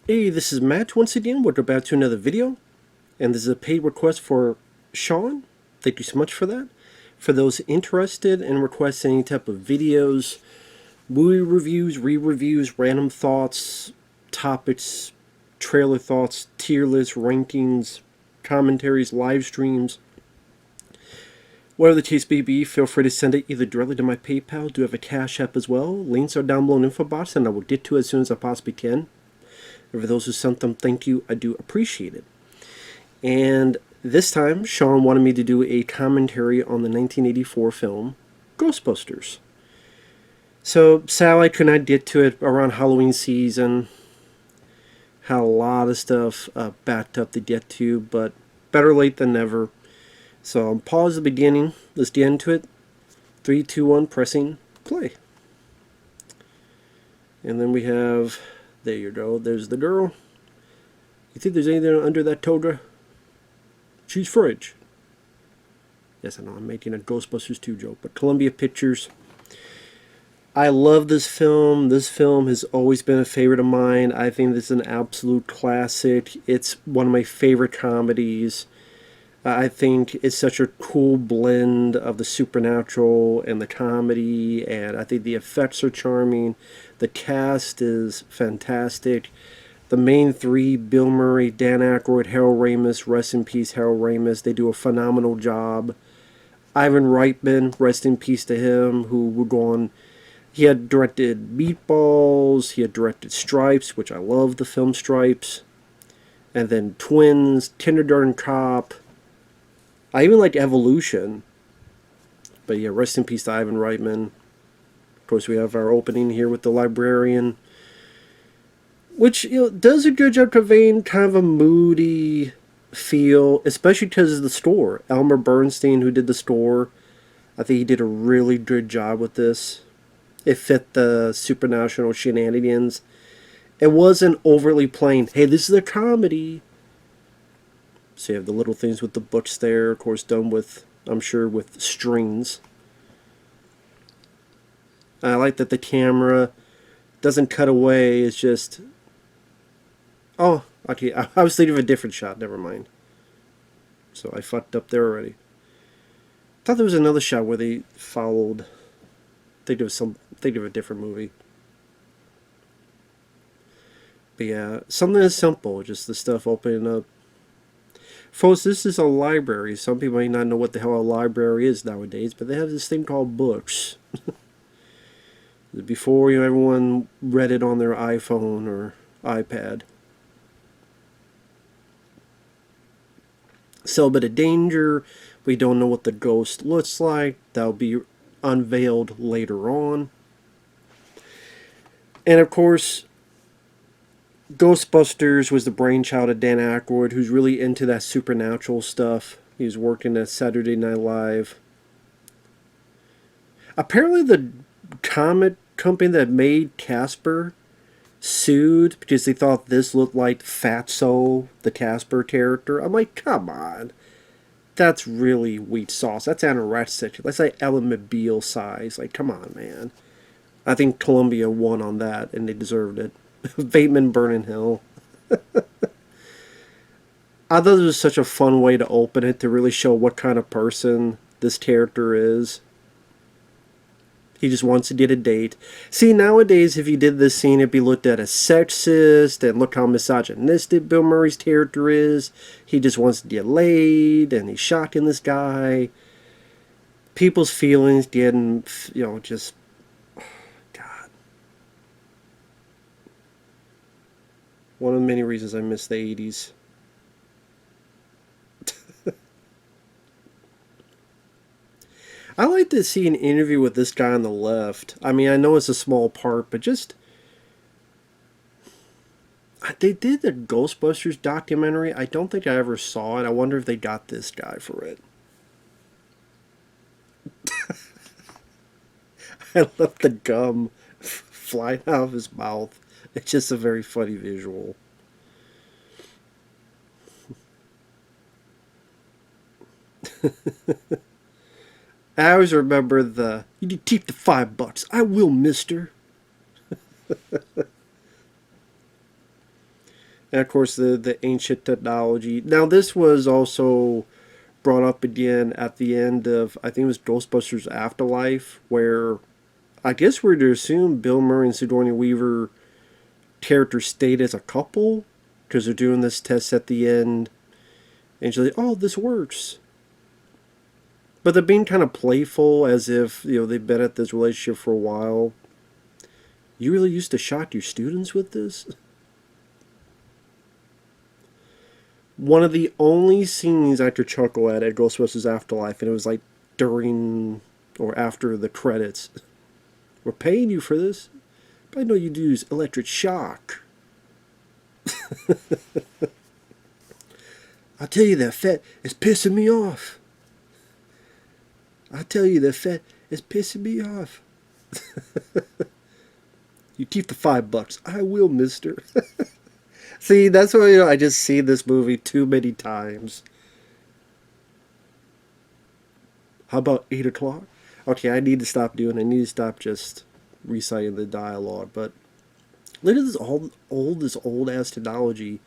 Hey, this is Matt once again. We're back to another video, and this is a paid request for Shawn. Thank you so much for that. For those interested in requesting any type of videos, movie reviews, re-reviews, random thoughts, topics, trailer thoughts, tier lists, rankings, commentaries, live streams, whatever the case may be, feel free to send it either directly to my PayPal. Do have a Cash App as well. Links are down below in the info box, and I will get to it as soon as I possibly can. And for those who sent them, thank you. I do appreciate it. And this time, Shawn wanted me to do a commentary on the 1984 film Ghostbusters. So, sadly, I could not get to it around Halloween season. Had a lot of stuff backed up to get to, but better late than never. So, I'll pause the beginning. Let's get into it. 3, 2, 1, pressing play. And then we have, there you go, there's the girl. You think there's anything under that toga? She's fridge. Yes, I know I'm making a Ghostbusters 2 joke, but Columbia Pictures. I love this film. This film has always been a favorite of mine. I think this is an absolute classic. It's one of my favorite comedies. I think it's such a cool blend of the supernatural and the comedy, and I think the effects are charming. The cast is fantastic. The main three, Bill Murray, Dan Aykroyd, Harold Ramis, rest in peace, Harold Ramis, they do a phenomenal job. Ivan Reitman, rest in peace to him, who would go on. He had directed Meatballs, he had directed Stripes, which I love the film Stripes, and then Twins, Kindergarten Cop. I even like Evolution. But yeah, rest in peace to Ivan Reitman. Of course, we have our opening here with the librarian, which, does a good job conveying kind of a moody feel, especially because of the score. Elmer Bernstein, who did the score, I think he did a really good job with this. It fit the supernatural shenanigans. It wasn't overly plain, hey, this is a comedy. So you have the little things with the books there, of course, done with, I'm sure, with strings. I like that the camera doesn't cut away, it's just... Oh, okay, I was thinking of a different shot, never mind. So I fucked up there already. I thought there was another shot where they followed... Think of a different movie. But yeah, something as simple, just the stuff opening up. Folks, this is a library. Some people may not know what the hell a library is nowadays, but they have this thing called books. Before, everyone read it on their iPhone or iPad. Still a bit of danger. We don't know what the ghost looks like. That'll be unveiled later on. And of course, Ghostbusters was the brainchild of Dan Aykroyd, who's really into that supernatural stuff. He was working at Saturday Night Live. Apparently the comic company that made Casper sued because they thought this looked like Fatso, the Casper character. I'm like, come on. That's really weak sauce. That's anorexic. That's like Ellen McBeal size. Like, come on, man. I think Columbia won on that, and they deserved it. Bateman burning hell. I thought it was such a fun way to open it, to really show what kind of person this character is. He just wants to get a date. See, nowadays, if you did this scene, it'd be looked at as sexist, and look how misogynistic Bill Murray's character is. He just wants to get laid, and he's shocking this guy. People's feelings getting, just... God. One of the many reasons I miss the 80s. I like to see an interview with this guy on the left. I mean, I know it's a small part, but just... They did the Ghostbusters documentary. I don't think I ever saw it. I wonder if they got this guy for it. I love the gum flying out of his mouth. It's just a very funny visual. I always remember you need to keep the $5. I will, mister. And of course, the ancient technology. Now, this was also brought up again at the end of, I think it was Ghostbusters Afterlife, where I guess we're to assume Bill Murray and Sigourney Weaver characters stayed as a couple because they're doing this test at the end. And she's like, oh, this works. But they're being kind of playful as if, they've been at this relationship for a while. You really used to shock your students with this? One of the only scenes I could chuckle at Ghostbusters Afterlife, and it was like during or after the credits. We're paying you for this, but I know you'd use electric shock. I tell you that fat is pissing me off. I tell you that fat is pissing me off. You keep the $5. I will, mister. See, that's why I just see this movie too many times. How about 8 o'clock? Okay, I need to stop doing it. I need to stop just reciting the dialogue. But look at this old ass technology.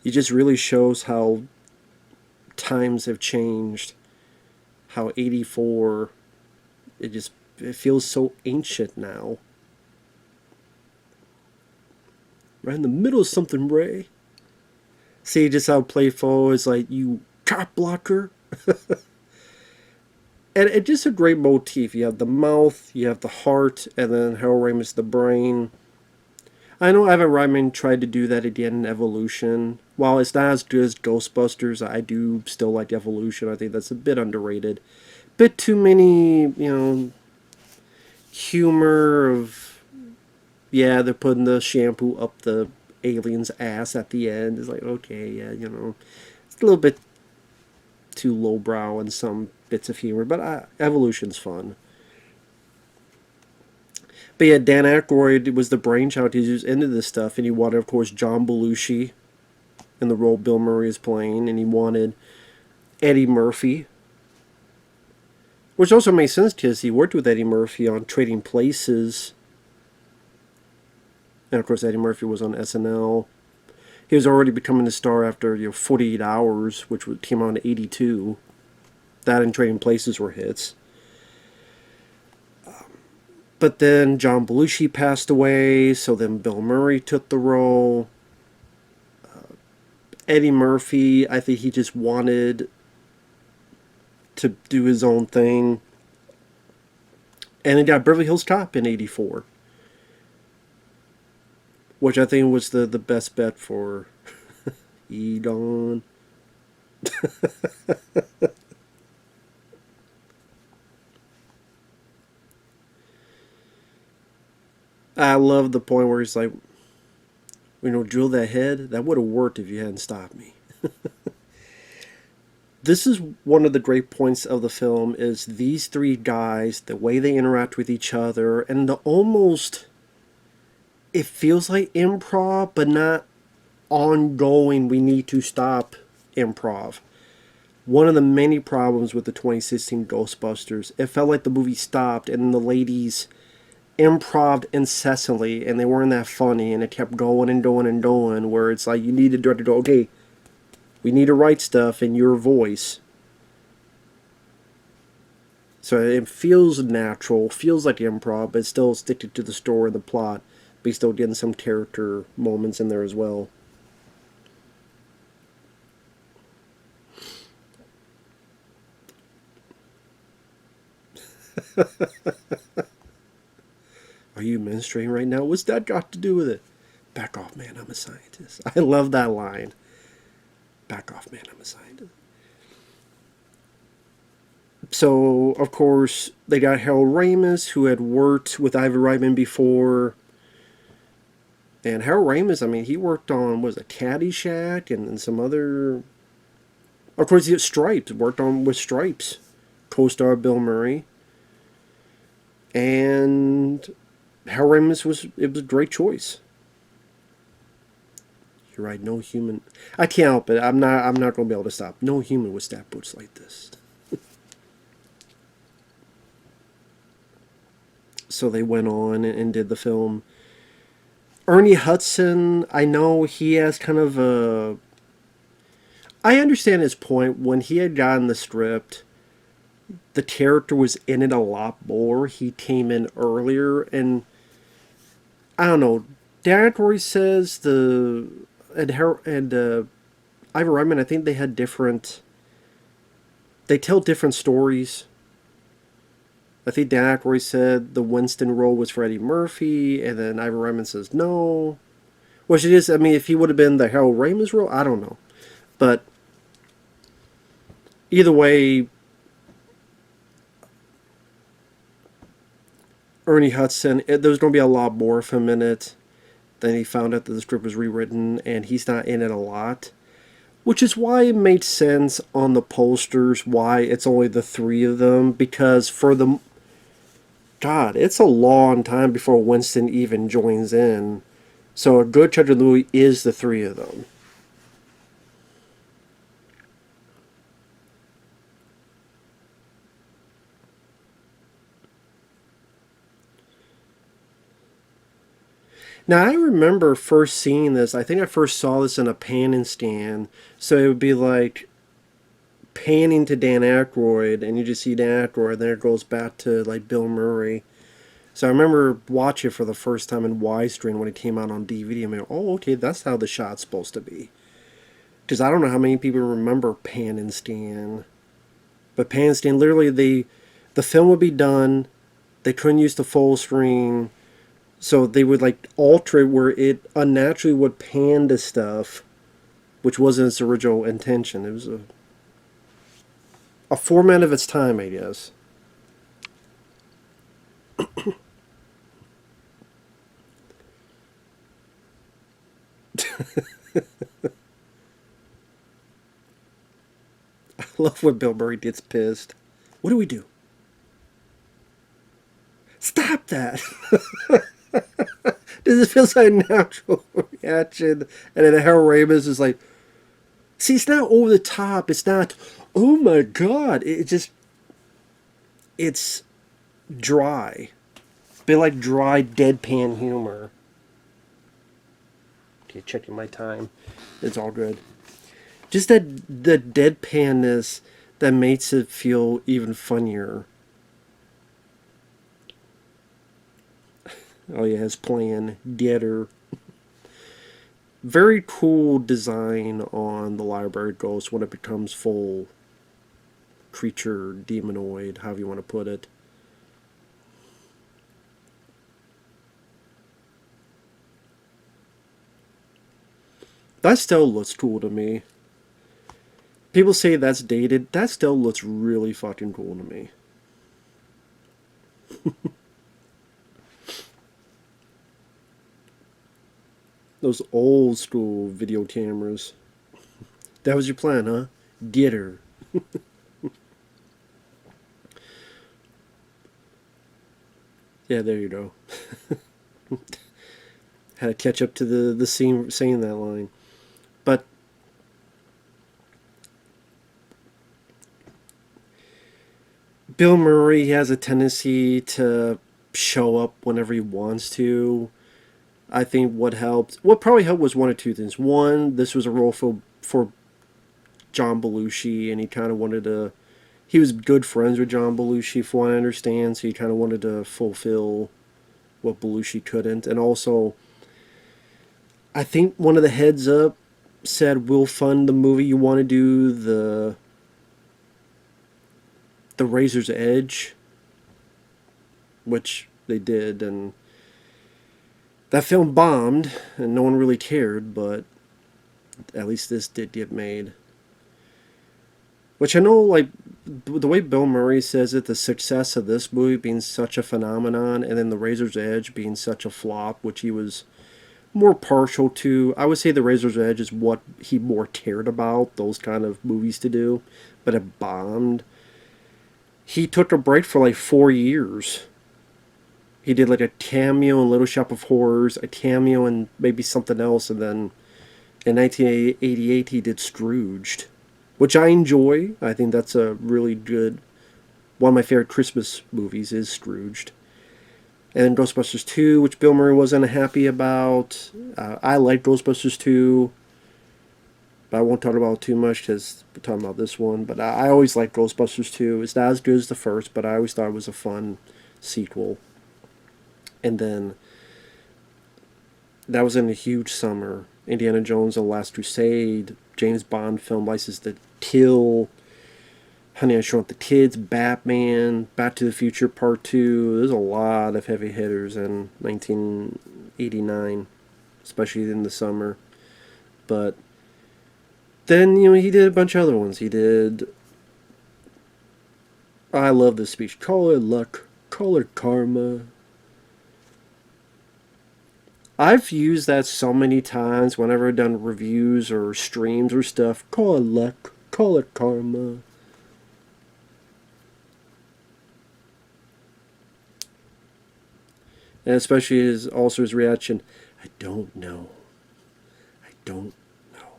It just really shows how times have changed. How 84, it feels so ancient now. Right in the middle of something, Ray. See just how playful it's like, you cop blocker. And it's just a great motif. You have the mouth, you have the heart, and then Harold Ramis the brain. I know Ivan Reitman tried to do that again in Evolution. While it's not as good as Ghostbusters, I do still like Evolution. I think that's a bit underrated. Bit too many, humor of, yeah, they're putting the shampoo up the alien's ass at the end. It's like, okay, yeah, it's a little bit too lowbrow in some bits of humor, but Evolution's fun. But yeah, Dan Aykroyd was the brainchild. He was into this stuff, and he wanted, of course, John Belushi in the role Bill Murray is playing, and he wanted Eddie Murphy, which also makes sense because he worked with Eddie Murphy on Trading Places, and of course Eddie Murphy was on SNL. He was already becoming a star after 48 Hours, which came out in '82. That and Trading Places were hits. But then John Belushi passed away, so then Bill Murray took the role. Eddie Murphy, I think he just wanted to do his own thing. And he got Beverly Hills Cop in '84. Which I think was the best bet for Egon. I love the point where he's like, drill that head. That would have worked if you hadn't stopped me. This is one of the great points of the film, is these three guys, the way they interact with each other, and the almost, it feels like improv, but not ongoing, we need to stop improv. One of the many problems with the 2016 Ghostbusters, it felt like the movie stopped and the ladies improv'd incessantly, and they weren't that funny, and it kept going and going and going, where it's like you need the director to go, okay, we need to write stuff in your voice. So it feels natural, feels like improv, but still sticking to the story and the plot, but you're still getting some character moments in there as well. Are you menstruating right now? What's that got to do with it? Back off, man, I'm a scientist. I love that line. Back off, man, I'm a scientist. So, of course, they got Harold Ramis, who had worked with Ivan Reitman before. And Harold Ramis, I mean, he worked on, was it Caddyshack and some other... Of course, he had Stripes, worked on with Stripes. Co-star Bill Murray. And Harold Ramis was a great choice. You're right, no human... I can't help it. I'm not going to be able to stop. No human would stab boots like this. So they went on and did the film. Ernie Hudson, I know he has kind of a. I understand his point. When he had gotten the script, the character was in it a lot more. He came in earlier, and I don't know. Dan Aykroyd says and Ivor Reitman, I think they had different. They tell different stories. I think Dan Aykroyd said the Winston role was for Eddie Murphy, and then Ivor Reitman says no. Which it is. I mean, if he would have been the Harold Ramis role, I don't know. But either way, Ernie Hudson, there's going to be a lot more of him in it. Then he found out that the script was rewritten, and he's not in it a lot. Which is why it made sense on the posters why it's only the three of them. Because for the. God, it's a long time before Winston even joins in. So a good chunk of the movie is the three of them. Now, I remember first seeing this. I think I first saw this in a pan and scan. So it would be like panning to Dan Aykroyd, and you just see Dan Aykroyd, and then it goes back to like Bill Murray. So I remember watching it for the first time in widescreen when it came out on DVD. I'm like, oh, okay, that's how the shot's supposed to be. Because I don't know how many people remember pan and scan. But pan and scan, literally, the film would be done. They couldn't use the full screen. So they would like alter it where it unnaturally would pan to stuff, which wasn't its original intention. It was a format of its time, I guess. I love when Bill Murray gets pissed. What do we do? Stop that! This feels like a natural reaction. And then Harold Ramis is like, see, it's not over the top. It's not, oh my god. It just, it's dry. A bit like dry, deadpan humor. Okay, checking my time. It's all good. Just that the deadpanness that makes it feel even funnier. Oh yeah, his plan. Get her. Very cool design on the library ghost when it becomes full creature, demonoid, however you want to put it. That still looks cool to me. People say that's dated. That still looks really fucking cool to me. Those old school video cameras. That was your plan, huh? Get her. Yeah, there you go. Had to catch up to the scene saying that line. But Bill Murray has a tendency to show up whenever he wants to. I think what probably helped was one or two things. One, this was a role for John Belushi, and he kind of wanted to. He was good friends with John Belushi, from what I understand, so he kind of wanted to fulfill what Belushi couldn't. And also, I think one of the heads up said, "We'll fund the movie. You want to do the Razor's Edge," which they did, and that film bombed, and no one really cared, but at least this did get made. Which I know, like, the way Bill Murray says it, the success of this movie being such a phenomenon, and then The Razor's Edge being such a flop, which he was more partial to. I would say The Razor's Edge is what he more cared about, those kind of movies to do, but it bombed. He took a break for like 4 years. He did like a cameo in Little Shop of Horrors, a cameo in maybe something else, and then in 1988 he did Scrooged, which I enjoy. I think that's a really good, one of my favorite Christmas movies is Scrooged. And then Ghostbusters 2, which Bill Murray wasn't happy about. I like Ghostbusters 2, but I won't talk about it too much because we're talking about this one. But I always liked Ghostbusters 2. It's not as good as the first, but I always thought it was a fun sequel. And then that was in a huge summer. Indiana Jones and the Last Crusade, James Bond film License to Kill, Honey, I Shrunk the Kids, Batman, Back to the Future Part 2. There's a lot of heavy hitters in 1989, especially in the summer. But then, he did a bunch of other ones. He did... I love this speech. Call it luck. Call it karma. I've used that so many times whenever I've done reviews or streams or stuff. Call it luck. Call it karma. And especially his reaction, I don't know. I don't know.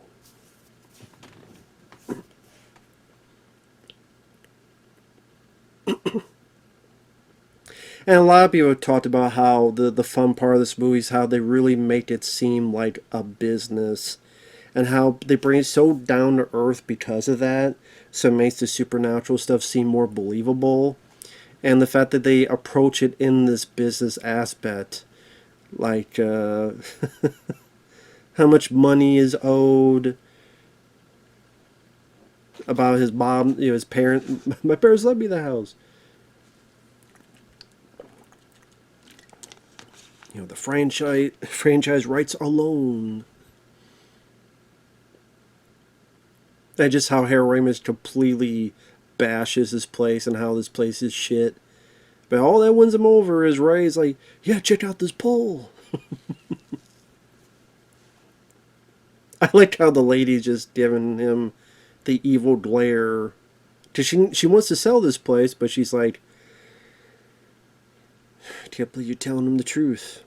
And a lot of people have talked about how the fun part of this movie is how they really make it seem like a business. And how they bring it so down to earth because of that. So it makes the supernatural stuff seem more believable. And the fact that they approach it in this business aspect. Like, how much money is owed. About his mom, his parent. My parents let me the house. The franchise rights alone. And just how Harold Ramis completely bashes this place and how this place is shit. But all that wins him over is Ray's like, yeah, check out this pole. I like how the lady's just giving him the evil glare. Because she wants to sell this place, but she's like, I can't believe you're telling him the truth.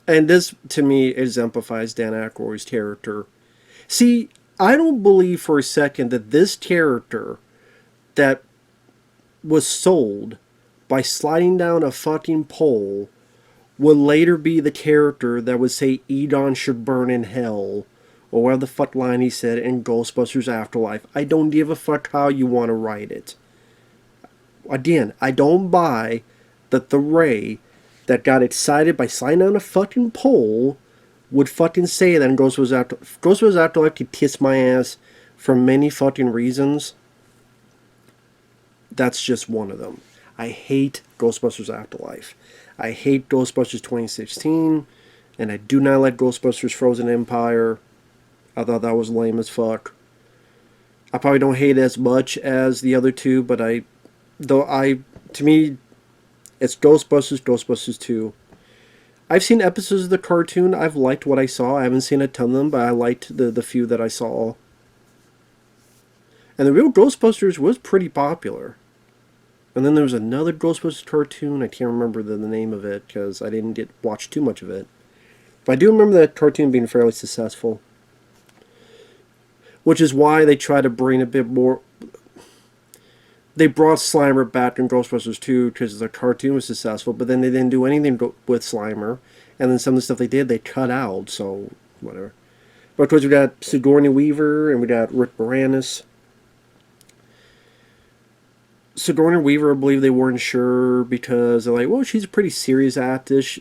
And this, to me, exemplifies Dan Aykroyd's character. See, I don't believe for a second that this character that was sold by sliding down a fucking pole would later be the character that would say Egon should burn in hell, or whatever the fuck line he said in Ghostbusters Afterlife. I don't give a fuck how you want to write it. Again, I don't buy that the Ray that got excited by sliding down a fucking pole would fucking say that in Ghostbusters Afterlife could kiss my ass for many fucking reasons. That's just one of them. I hate Ghostbusters Afterlife. I hate Ghostbusters 2016. And I do not like Ghostbusters Frozen Empire. I thought that was lame as fuck. I probably don't hate it as much as the other two, but to me, it's Ghostbusters 2. I've seen episodes of the cartoon. I've liked what I saw. I haven't seen a ton of them, but I liked the few that I saw. And the real Ghostbusters was pretty popular. And then there was another Ghostbusters cartoon. I can't remember the name of it because I didn't watch too much of it. But I do remember that cartoon being fairly successful. Which is why they try to bring a bit more... They brought Slimer back in Ghostbusters 2 because the cartoon was successful, but then they didn't do anything with Slimer. And then some of the stuff they did, they cut out, so whatever. But of course we got Sigourney Weaver and we got Rick Moranis. Sigourney Weaver, I believe they weren't sure because they're like, well, she's a pretty serious actress.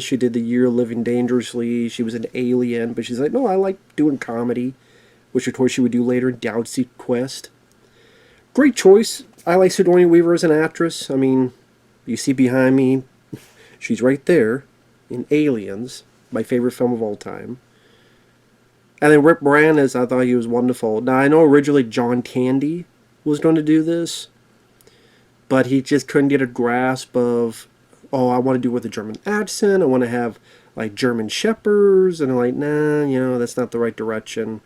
She did The Year Living Dangerously. She was an alien, but she's like, no, I like doing comedy, which of course she would do later in Galaxy Quest. Great choice. I like Sigourney Weaver as an actress. I mean, you see behind me, she's right there in Aliens, my favorite film of all time. And then Rick Moranis, I thought he was wonderful. Now, I know originally John Candy was going to do this, but he just couldn't get a grasp of, oh, I want to do it with a German accent. I want to have, like, German shepherds. And I'm like, nah, that's not the right direction.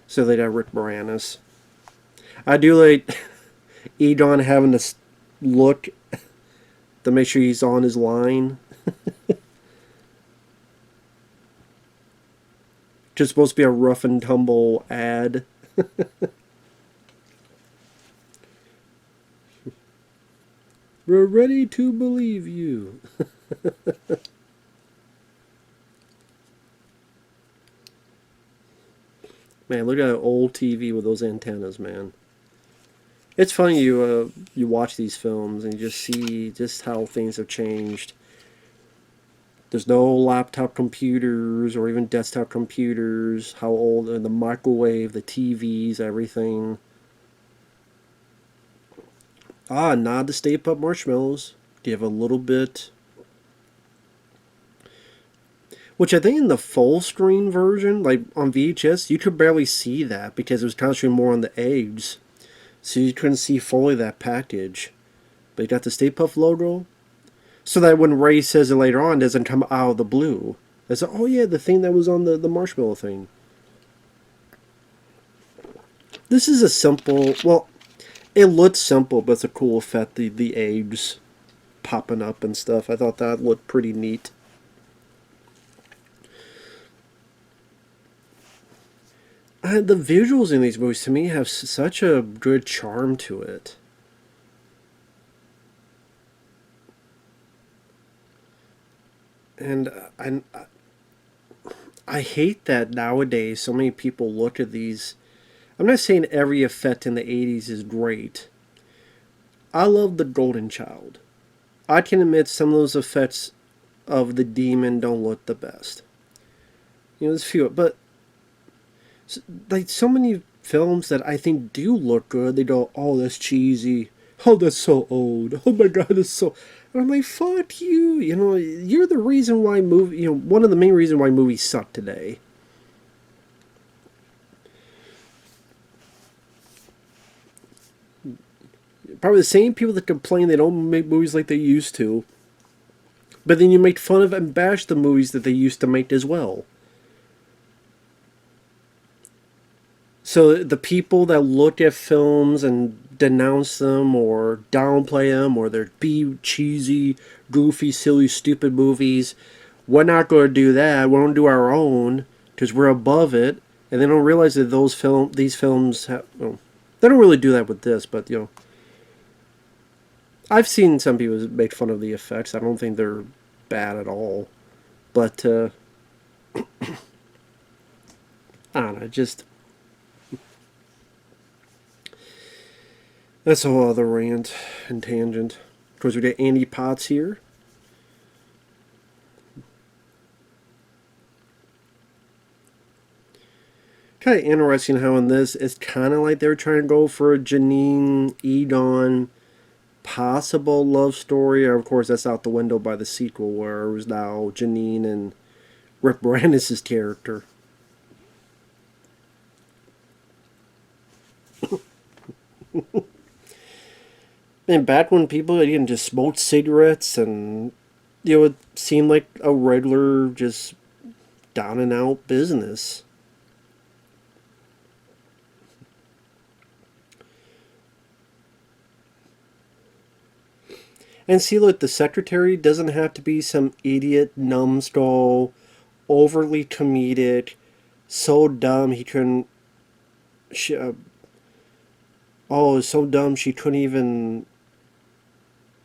So they got Rick Moranis. I do like Egon having to look to make sure he's on his line. Just supposed to be a rough and tumble ad. We're ready to believe you. Man, look at that old TV with those antennas, man. It's funny you watch these films and you just see just how things have changed. There's no laptop computers or even desktop computers. How old the microwave, the TVs, everything. Ah, nod to Stay Puft Marshmallows. Give a little bit. Which I think in the full screen version, like on VHS, you could barely see that because it was concentrating more on the eggs. So you couldn't see fully that package. But you got the Stay Puft logo. So that when Ray says it later on, it doesn't come out of the blue. It's like, oh yeah, the thing that was on the marshmallow thing. This is a simple, well, it looks simple, but it's a cool effect. The eggs popping up and stuff. I thought that looked pretty neat. The visuals in these movies, to me, have such a good charm to it. And I hate that nowadays so many people look at these. I'm not saying every effect in the 80s is great. I love the Golden Child. I can admit some of those effects of the demon don't look the best. You know, there's a few, but like so many films that I think do look good, they go, "Oh, that's cheesy. Oh, that's so old. Oh my God, that's so." And I'm like, "Fuck you! You know, you're the reason why movie. You know, one of the main reasons why movies suck today." Probably the same people that complain they don't make movies like they used to, but then you make fun of and bash the movies that they used to make as well. So the people that look at films and denounce them or downplay them or they're be cheesy, goofy, silly, stupid movies, we're not going to do that. We don't do our own because we're above it, and they don't realize that these films have. Well, they don't really do that with this, but you know, I've seen some people make fun of the effects. I don't think they're bad at all, but I don't know. Just that's a whole other rant and tangent. Of course, we got Andy Potts here. Kind of interesting how in this it's kind of like they were trying to go for a Janine Egon possible love story. Of course, that's out the window by the sequel where it was now Janine and Rick Moranis' character. And back when people again just smoked cigarettes and you know it seemed like a regular just down and out business. And see, look, the secretary doesn't have to be some idiot numbskull, overly comedic, so dumb he couldn't. She, so dumb she couldn't even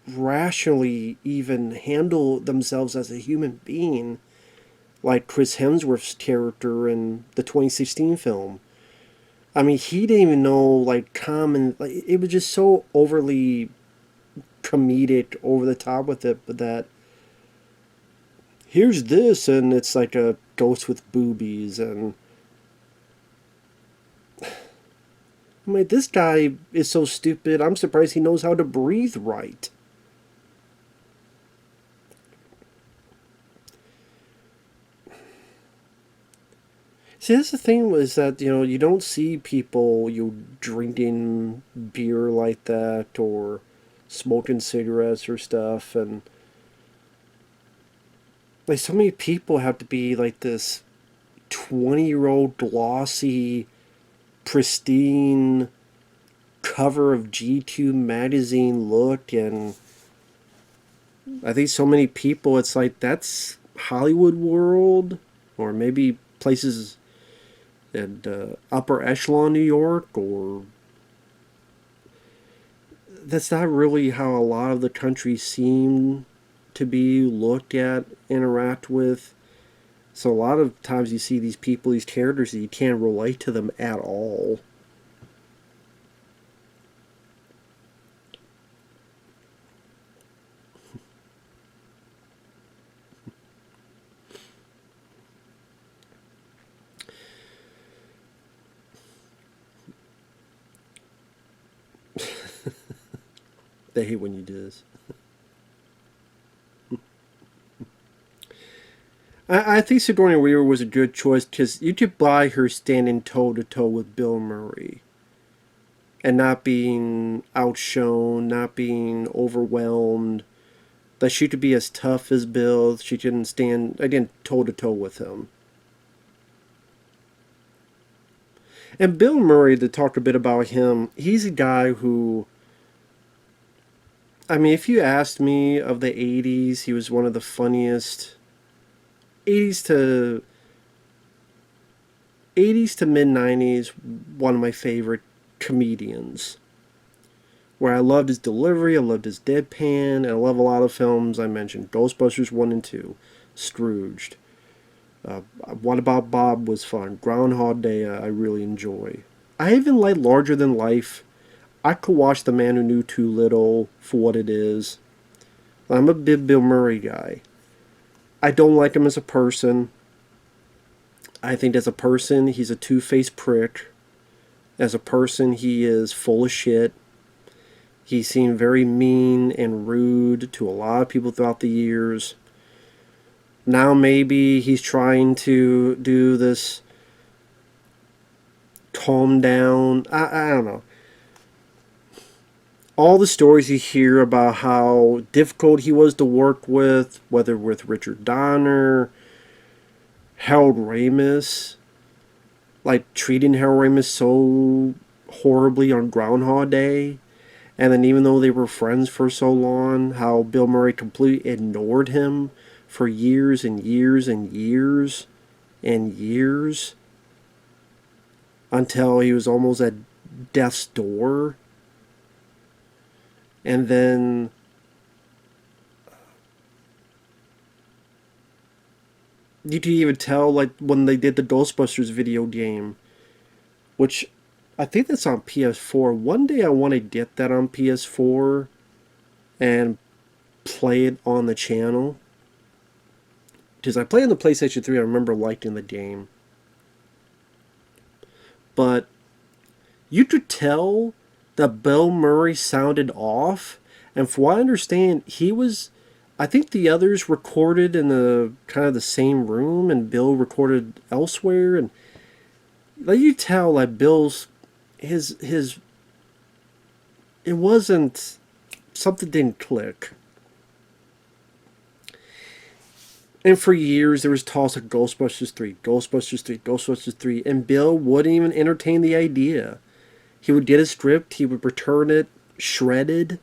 rationally even handle themselves as a human being, like Chris Hemsworth's character in the 2016 film. I mean, he didn't even know like common. Like, it was just so overly comedic, over the top with it, but that here's this, and it's like a ghost with boobies, and I'm like, this guy is so stupid. I'm surprised he knows how to breathe right. See, that's the thing was that you know you don't see people drinking beer like that or smoking cigarettes or stuff, and like so many people have to be like this 20-year-old glossy, pristine cover of GQ magazine look, and I think so many people it's like that's Hollywood world or maybe places in upper echelon New York, or that's not really how a lot of the country seem to be looked at, interact with. So a lot of times you see these people, these characters, that you can't relate to them at all. They hate when you do this. I think Sigourney Weaver was a good choice because you could buy her standing toe to toe with Bill Murray and not being outshone, not being overwhelmed. That she could be as tough as Bill. She couldn't stand again toe to toe with him. And Bill Murray, to talk a bit about him, he's a guy who, I mean, if you asked me of the 80s, he was one of the funniest 80s to 80s to mid 90s, one of my favorite comedians. Where I loved his delivery, I loved his deadpan, and I love a lot of films I mentioned. Ghostbusters 1 and 2, Scrooged. What About Bob was fun. Groundhog Day I really enjoy. I even like Larger Than Life. I could watch The Man Who Knew Too Little for what it is. I'm a big Bill Murray guy. I don't like him as a person. I think as a person, he's a two-faced prick. As a person, he is full of shit. He seemed very mean and rude to a lot of people throughout the years. Now maybe he's trying to do this calm down. I don't know. All the stories you hear about how difficult he was to work with, whether with Richard Donner, Harold Ramis, like treating Harold Ramis so horribly on Groundhog Day, and then even though they were friends for so long, how Bill Murray completely ignored him for years and years and years and years until he was almost at death's door. And then you can even tell, like, when they did the Ghostbusters video game, which I think that's on PS4. One day I want to get that on PS4 and play it on the channel. Because I played on the PlayStation 3, I remember liking the game. But you could tell that Bill Murray sounded off, and from what I understand, I think the others recorded in the kind of the same room, and Bill recorded elsewhere, and like you tell, like Bill's his it wasn't, something didn't click. And for years there was talks of Ghostbusters 3, Ghostbusters 3, Ghostbusters 3, and Bill wouldn't even entertain the idea. He would get a script, he would return it shredded.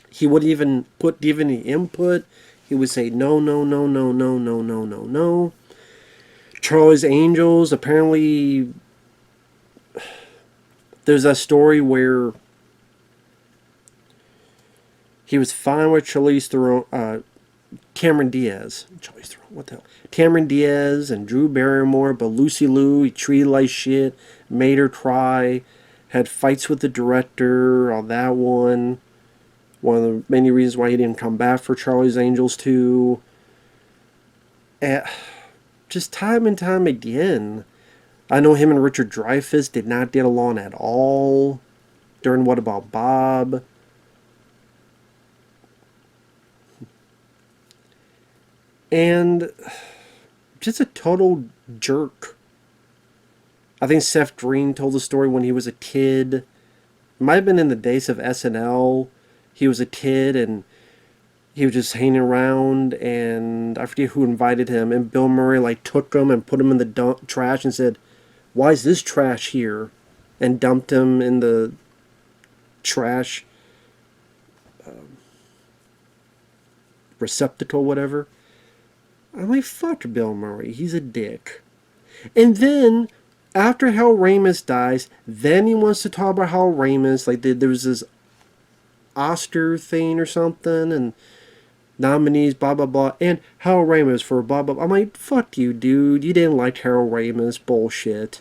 He wouldn't even give any input. He would say no, no, no, no, no, no, no, no, no. Charlie's Angels, apparently there's a story where he was fine with Charlize Theron, Cameron Diaz. Charlize Theron, what the hell? Cameron Diaz and Drew Barrymore, but Lucy Liu, he treated like shit, made her cry, had fights with the director on that one. One of the many reasons why he didn't come back for Charlie's Angels 2. Just time and time again. I know him and Richard Dreyfuss did not get along at all during What About Bob. And just a total jerk. I think Seth Green told the story when he was a kid. It might have been in the days of SNL. He was a kid and he was just hanging around, and I forget who invited him, and Bill Murray like took him and put him in the trash and said, "Why is this trash here?" and dumped him in the trash receptacle, whatever. I'm like, fuck Bill Murray, he's a dick. And then after Harold Ramis dies, then he wants to talk about Harold Ramis, like there was this Oscar thing or something, and nominees, blah blah blah, and Harold Ramis for blah blah blah. I'm like, fuck you, dude. You didn't like Harold Ramis. Bullshit.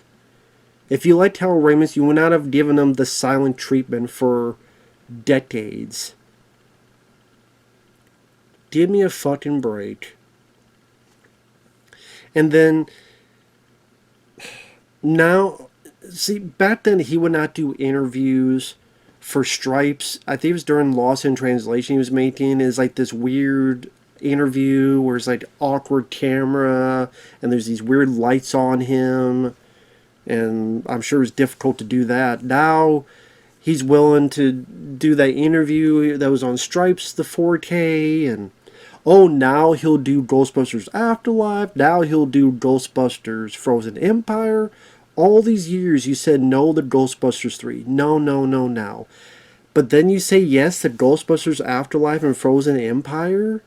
If you liked Harold Ramis, you would not have given him the silent treatment for decades. Give me a fucking break. And then now, see, back then he would not do interviews for Stripes. I think it was during Lost in Translation he was making. Is like this weird interview where it's like awkward camera and there's these weird lights on him, and I'm sure it's difficult to do that. Now he's willing to do that interview that was on Stripes, the 4K, and oh, now he'll do Ghostbusters Afterlife. Now he'll do Ghostbusters Frozen Empire. All these years you said no to Ghostbusters 3. No, no, no, now. But then you say yes to Ghostbusters Afterlife and Frozen Empire?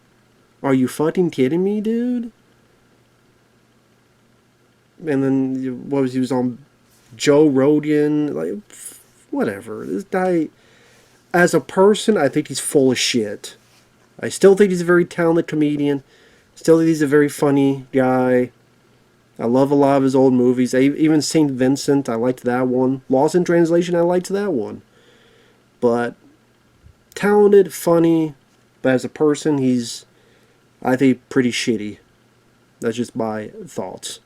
Are you fucking kidding me, dude? And then what was he was on Joe Rogan? Like, whatever. This guy, as a person, I think he's full of shit. I still think he's a very talented comedian. Still think he's a very funny guy. I love a lot of his old movies. Even St. Vincent, I liked that one. Lost in Translation, I liked that one. But talented, funny, but as a person, he's, I think, pretty shitty. That's just my thoughts.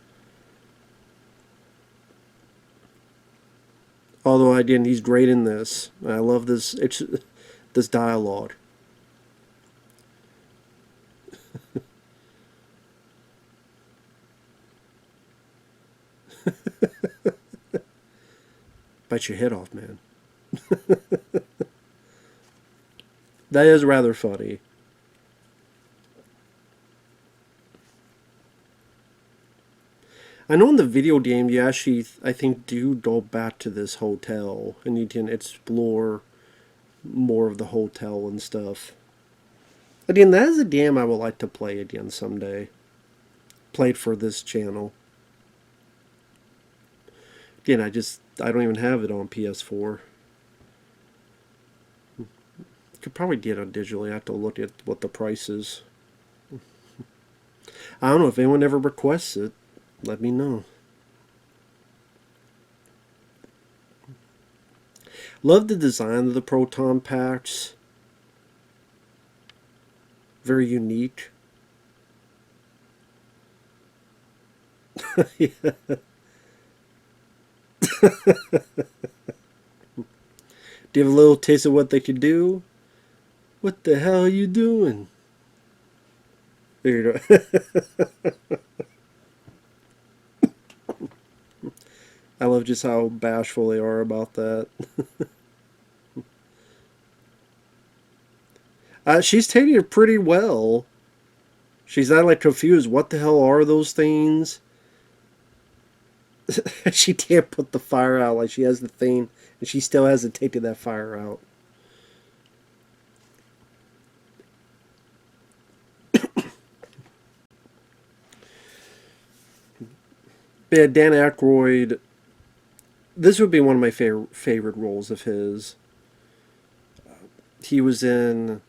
Although, again, he's great in this. I love this dialogue. Bite your head off, man. That is rather funny. I know in the video game you actually, I think, do go back to this hotel and you can explore more of the hotel and stuff. Again, that is a game I would like to play again someday. Played for this channel. Again, I don't even have it on PS4. Could probably get it digitally. I have to look at what the price is. I don't know if anyone ever requests it. Let me know. Love the design of the proton packs. Very unique. Yeah. Do you have a little taste of what they could do? What the hell are you doing? There you go. I love just how bashful they are about that. She's taking it pretty well. She's not like confused. What the hell are those things? She can't put the fire out. Like she has the thing, and she still hasn't taken that fire out. Yeah, Dan Aykroyd. This would be one of my favorite roles of his. He was in,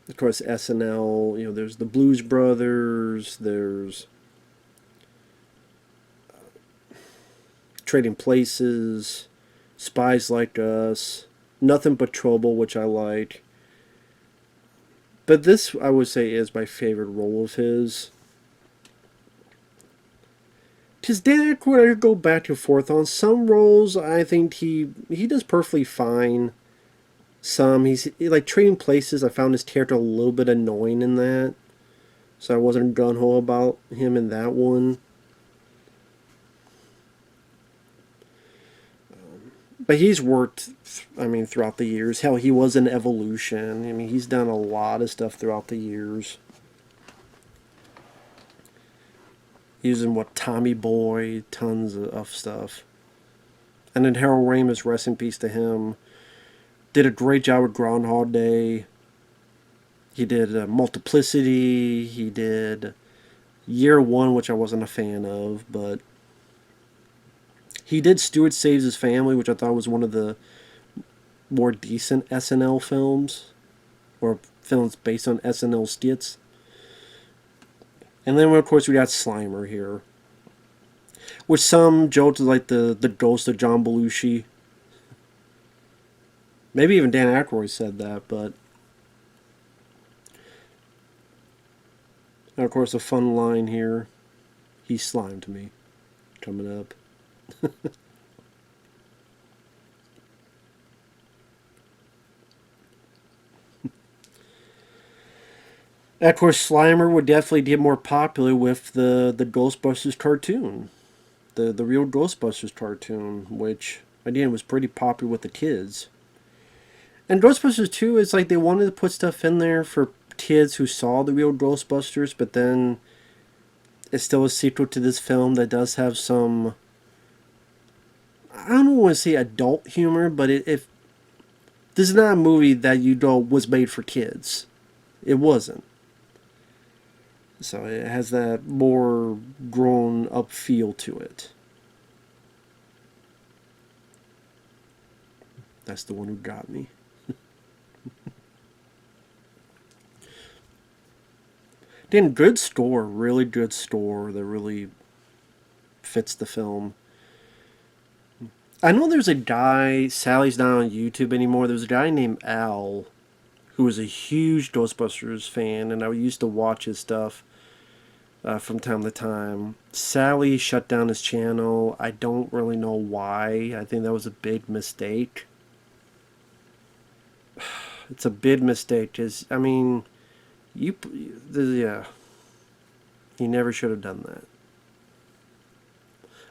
of course, SNL. You know, there's the Blues Brothers. There's Trading Places, Spies Like Us, Nothing But Trouble, which I like. But this, I would say, is my favorite role of his. Because Dan Aykroyd, I could go back and forth on some roles. I think he does perfectly fine. Some, he's like Trading Places. I found his character a little bit annoying in that, so I wasn't gung-ho about him in that one. But he's worked, I mean, throughout the years. Hell, he was in Evolution. I mean, he's done a lot of stuff throughout the years. He was in, what, Tommy Boy, tons of stuff. And then Harold Ramis, rest in peace to him, did a great job with Groundhog Day. He did Multiplicity. He did Year One, which I wasn't a fan of, but he did Stuart Saves His Family, which I thought was one of the more decent SNL films, or films based on SNL skits. And then, of course, we got Slimer here. With some jokes like the ghost of John Belushi. Maybe even Dan Aykroyd said that, but... And of course, a fun line here. He slimed me. Coming up. Of course, Slimer would definitely get more popular with the Ghostbusters cartoon. The real Ghostbusters cartoon, which, again, was pretty popular with the kids. And Ghostbusters 2 is like they wanted to put stuff in there for kids who saw the real Ghostbusters, but then it's still a sequel to this film that does have some... I don't want to say adult humor, but if this is not a movie that you know was made for kids. It wasn't. So it has that more grown up feel to it. That's the one who got me. Then good score, really good score that really fits the film. I know there's a guy, Sally's not on YouTube anymore, there's a guy named Al who was a huge Ghostbusters fan, and I used to watch his stuff from time to time. Sally shut down his channel. I don't really know why. I think that was a big mistake. It's a big mistake, because, I mean, yeah. He never should have done that.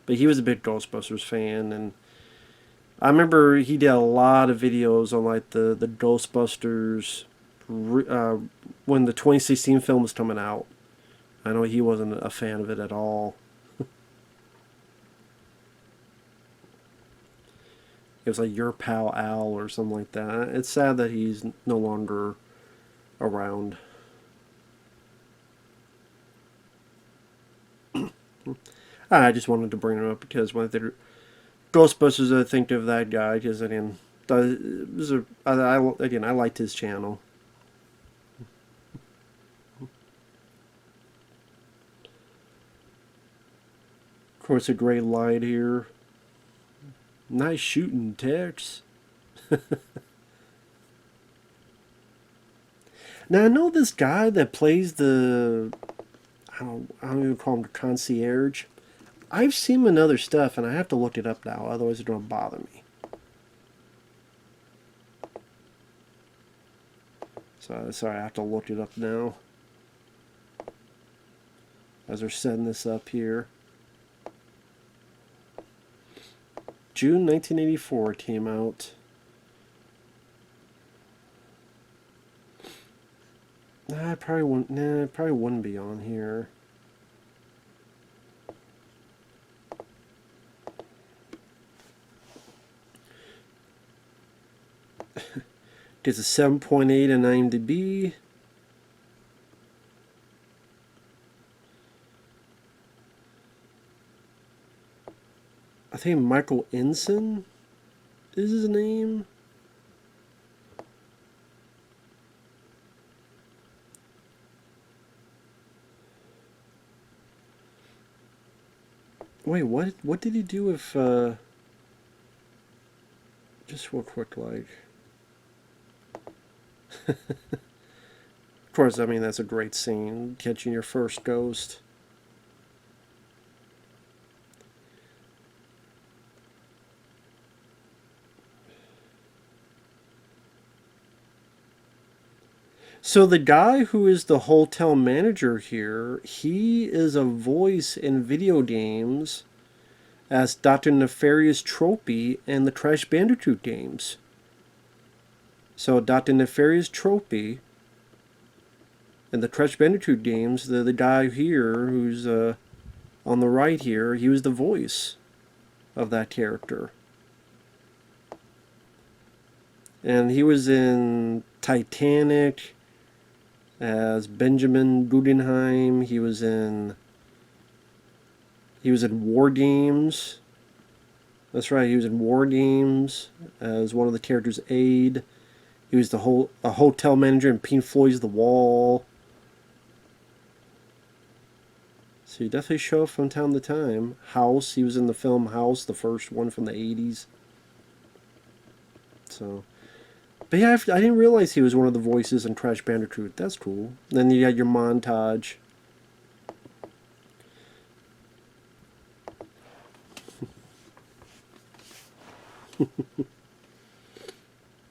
But he was a big Ghostbusters fan, and I remember he did a lot of videos on like the Ghostbusters when the 2016 film was coming out. I know he wasn't a fan of it at all. It was like Your Pal Al or something like that. It's sad that he's no longer around. I just wanted to bring it up because when I think Ghostbusters, I think of that guy because again, I liked his channel. Of course, a great light here. Nice shooting, Tex. Now I know this guy that plays the I don't even call him the concierge. I've seen him in other stuff, and I have to look it up now, otherwise it's going to bother me. So, sorry, I have to look it up now. As they're setting this up here. June 1984 came out. It probably wouldn't be on here. Gets a 7.8 on IMDb. I think Michael Ensign is his name. Wait, what did he do with just real quick, like of course, I mean that's a great scene, catching your first ghost. So the guy who is the hotel manager here, he is a voice in video games as Dr. Nefarious Tropy in the Crash Bandicoot games. So Dr. Nefarious Tropy in the Crash Bandicoot games, the guy here who's on the right here, he was the voice of that character. And he was in Titanic as Benjamin Guggenheim. He was in War Games. That's right, he was in War Games as one of the characters, Aid. He was a hotel manager in Pink Floyd's The Wall. So he definitely showed up from time to time. House, he was in the film House, the first one from the 80s. So, but yeah, I didn't realize he was one of the voices in Crash Bandicoot. That's cool. Then you got your montage.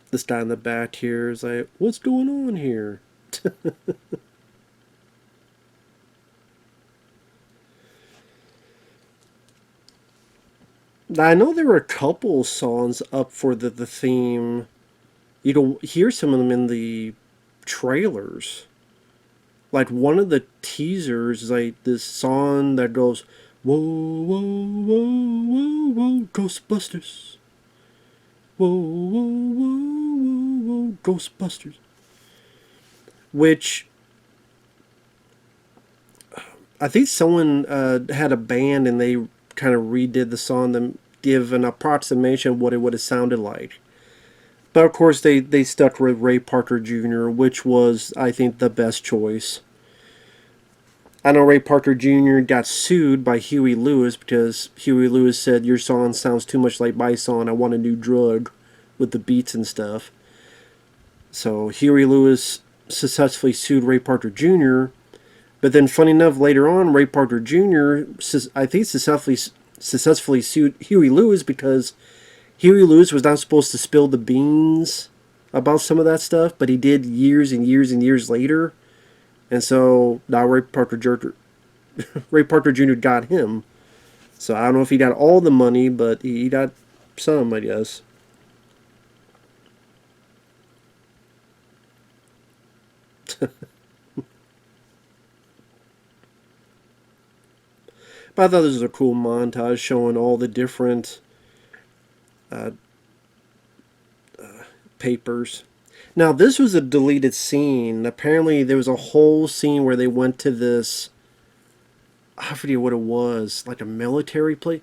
This guy in the back here is like, what's going on here? I know there were a couple songs up for the theme. You don't hear some of them in the trailers. Like one of the teasers is like this song that goes, whoa, whoa, whoa, whoa, whoa, Ghostbusters. Whoa, whoa, whoa, whoa, whoa, Ghostbusters. Which I think someone had a band and they kind of redid the song to give an approximation of what it would have sounded like. But of course, they stuck with Ray Parker Jr., which was, I think, the best choice. I know Ray Parker Jr. got sued by Huey Lewis because Huey Lewis said, your song sounds too much like my song, I want a new drug with the beats and stuff. So Huey Lewis successfully sued Ray Parker Jr., but then, funny enough, later on, Ray Parker Jr. I think successfully sued Huey Lewis because Huey Lewis was not supposed to spill the beans about some of that stuff, but he did years and years and years later. And so now Ray Parker Jr. got him. So I don't know if he got all the money, but he got some, I guess. But I thought this was a cool montage showing all the different uh, papers. Now, this was a deleted scene. Apparently, there was a whole scene where they went to this, I forget what it was, like a military place.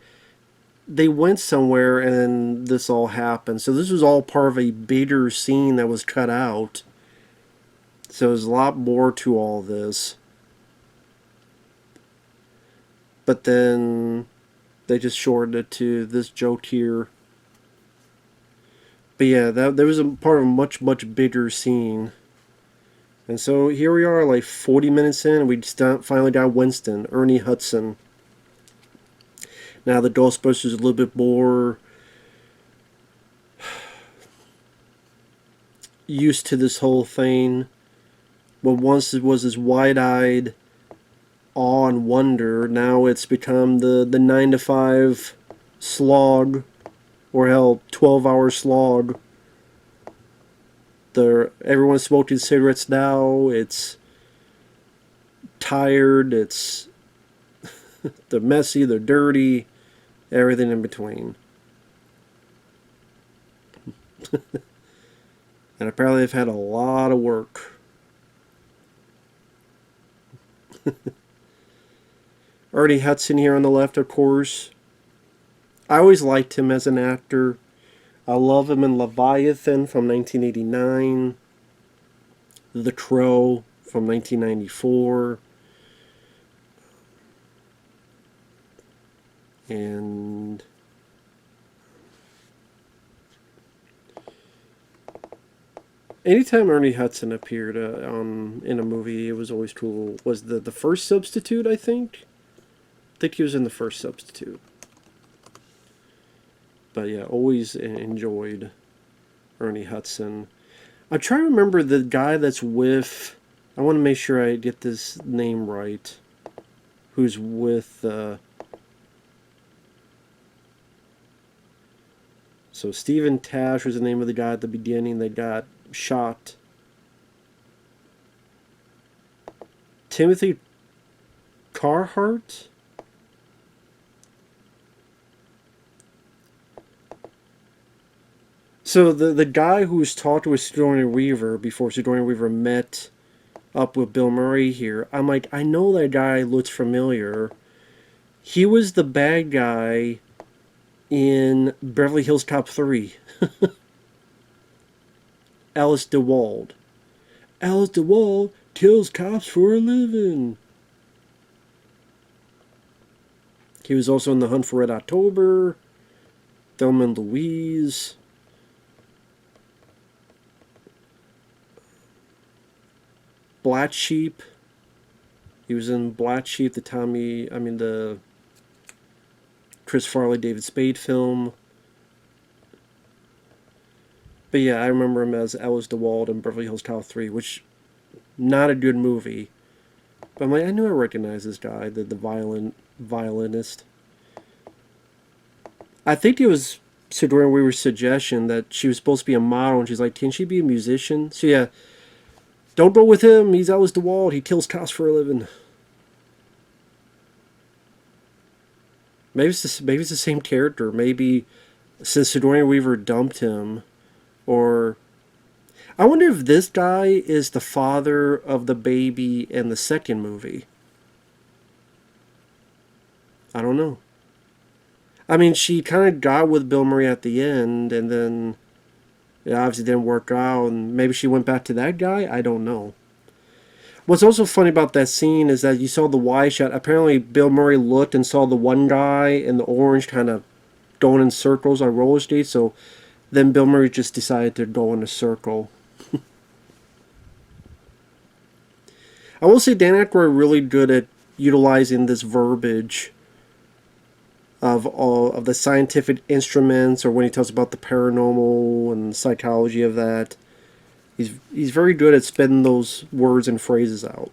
They went somewhere and this all happened. So this was all part of a bigger scene that was cut out. So there's a lot more to all this. But then they just shortened it to this joke here. But yeah, there was a part of a much, much bigger scene. And so here we are, like 40 minutes in, and we just finally got Winston, Ernie Hudson. Now the Ghostbusters is a little bit more used to this whole thing. What once it was this wide-eyed awe and wonder, now it's become the 9 to 5 slog, or hell, 12-hour slog. Everyone's smoking cigarettes now. It's tired. It's they're messy. They're dirty. Everything in between. And apparently they've had a lot of work. Ernie Hudson here on the left, of course. I always liked him as an actor. I love him in Leviathan from 1989. The Crow from 1994. And anytime Ernie Hudson appeared in a movie, it was always cool. Was the First Substitute, I think? I think he was in the First Substitute. But yeah, always enjoyed Ernie Hudson. I'm trying to remember the guy that's with... I want to make sure I get this name right. Who's with... So Stephen Tash was the name of the guy at the beginning that got shot. Timothy Carhart? So the guy who was talked with Sigourney Weaver before Sigourney Weaver met up with Bill Murray here, I'm like, I know that guy looks familiar. He was the bad guy in Beverly Hills Cop 3. Alice DeWald. Alice DeWald kills cops for a living. He was also in The Hunt for Red October, Thelma and Louise, Black Sheep. He was in Black Sheep, the Chris Farley, David Spade film. But yeah, I remember him as Alice DeWald in Beverly Hills Cop 3, which, not a good movie. But I'm like, I knew I recognized this guy, the violinist. I think it was Sigourney Weaver's suggestion that she was supposed to be a model, and she's like, can she be a musician? So yeah, don't go with him. He's Alice DeWald. He kills cops for a living. Maybe it's the same character. Maybe since Sigourney Weaver dumped him, or I wonder if this guy is the father of the baby in the second movie. I don't know. I mean, she kind of got with Bill Murray at the end, and then it obviously didn't work out, and maybe she went back to that guy? I don't know. What's also funny about that scene is that you saw the wide shot. Apparently, Bill Murray looked and saw the one guy in the orange kind of going in circles on roller skates, so then Bill Murray just decided to go in a circle. I will say Dan Aykroyd really good at utilizing this verbiage of all of the scientific instruments, or when he talks about the paranormal and psychology of that. He's very good at spitting those words and phrases out.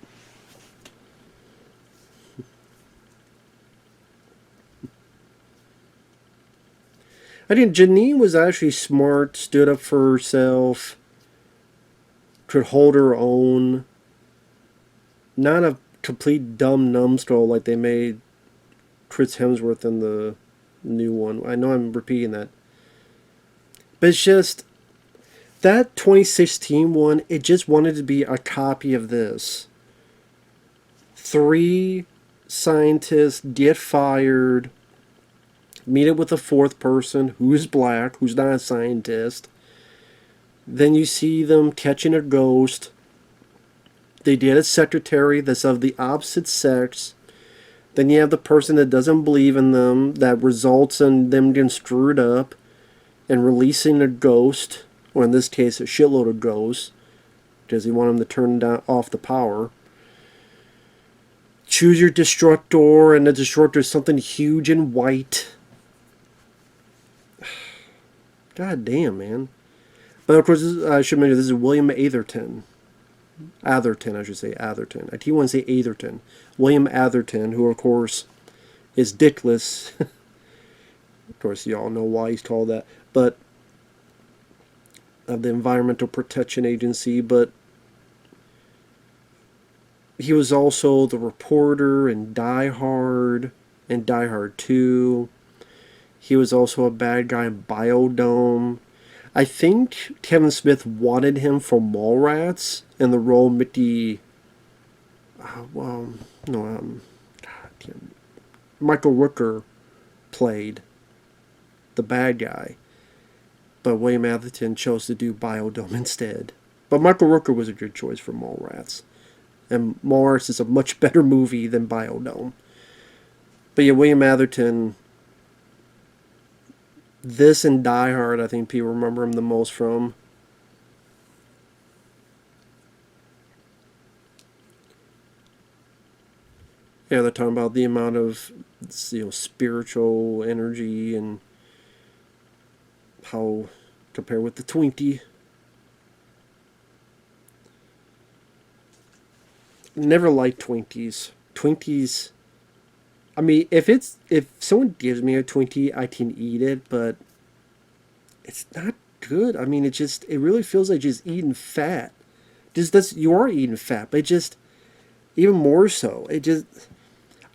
I think Janine was actually smart, stood up for herself, could hold her own. Not a complete dumb numbskull like they made Chris Hemsworth in the new one. I know I'm repeating that. But it's just, that 2016 one, it just wanted to be a copy of this. 3 scientists get fired, meet up with a 4th person who's black, who's not a scientist. Then you see them catching a ghost. They get a secretary that's of the opposite sex. Then you have the person that doesn't believe in them, that results in them getting screwed up and releasing a ghost, or in this case a shitload of ghosts, because you want them to turn off the power. Choose your destructor, and the destructor is something huge and white. God damn, man. But of course, I should mention, this is William Atherton. Atherton, I should say, Atherton. I keep wanting to say Atherton. William Atherton, who of course is dickless. Of course, you all know why he's called that. But of the Environmental Protection Agency. But he was also the reporter in Die Hard and Die Hard 2. He was also a bad guy in Biodome. I think Kevin Smith wanted him for Mallrats in the role Mickey. Michael Rooker played the bad guy, but William Atherton chose to do Biodome instead. But Michael Rooker was a good choice for Mallrats, and Mallrats is a much better movie than Biodome. But yeah, William Atherton. This and Die Hard, I think people remember him the most from. Yeah, they're talking about the amount of, spiritual energy and how compared with the Twinkie. Never liked Twinkies. Twinkies. I mean, if someone gives me a Twinkie, I can eat it, but it's not good. I mean, it really feels like just eating fat. You are eating fat, but it just, even more so.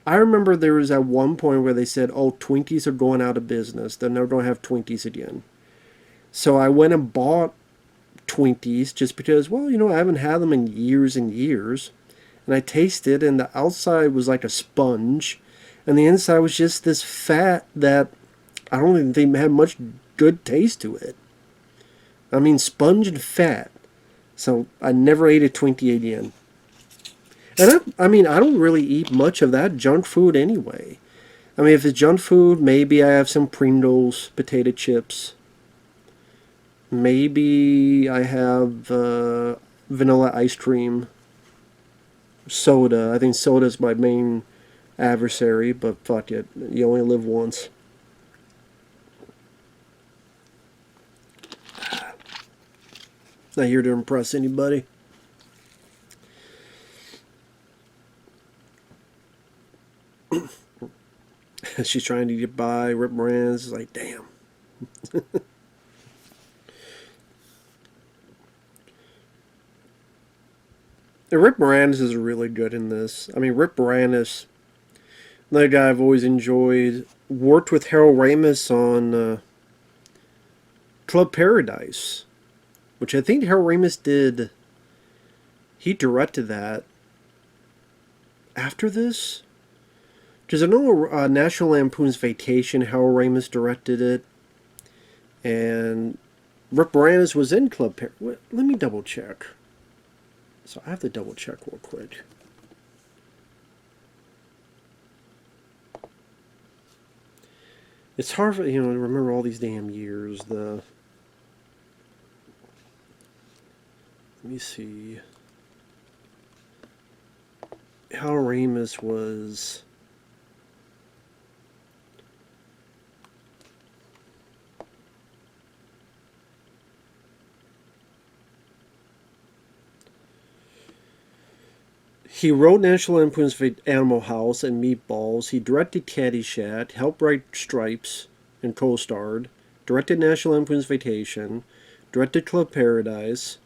I remember there was at one point where they said, oh, Twinkies are going out of business. They're never going to have Twinkies again. So I went and bought Twinkies just because, well, I haven't had them in years and years. And I tasted, and the outside was like a sponge. And the inside was just this fat that I don't even think had much good taste to it. I mean, sponge and fat. So I never ate a Twinkie again. And I mean, I don't really eat much of that junk food anyway. I mean, if it's junk food, maybe I have some Pringles, potato chips. Maybe I have vanilla ice cream, soda. I think soda is my main adversary, but fuck it. You only live once. Not here to impress anybody. She's trying to get by. Rip Moranis is like, damn. And Rip Moranis is really good in this. I mean, Rip Moranis, another guy I've always enjoyed, worked with Harold Ramis on Club Paradise, which I think Harold Ramis did. He directed that after this. Because I know National Lampoon's Vacation, Harold Ramis directed it. And Rick Moranis was in Club Paradise. Let me double check. So I have to double check real quick. It's hard for, to remember all these damn years. Let me see. Harold Ramis was... He wrote National Lampoon's Animal House and Meatballs. He directed Caddyshack, helped write Stripes, and co-starred. Directed National Lampoon's Vacation. Directed Club Paradise.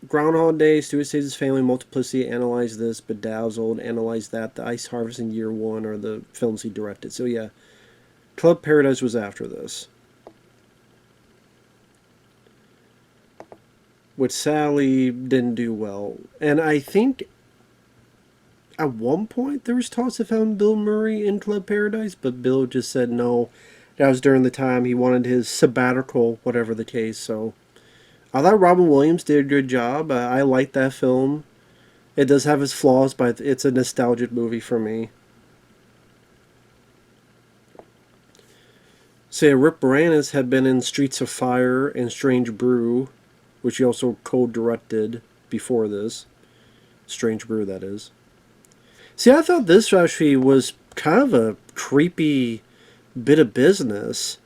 Groundhog Day, Stuart Saves His Family, Multiplicity, Analyze This, Bedazzled, Analyze That, The Ice Harvest in Year One are the films he directed. So yeah, Club Paradise was after this. Which sadly didn't do well. And I think at one point there was talks of having Bill Murray in Club Paradise, but Bill just said no. That was during the time he wanted his sabbatical, whatever the case. So I thought Robin Williams did a good job. I liked that film. It does have its flaws, but it's a nostalgic movie for me. So yeah, Rick Moranis had been in Streets of Fire and Strange Brew, which he also co-directed before this. Strange Brew, that is. See, I thought this actually was kind of a creepy bit of business,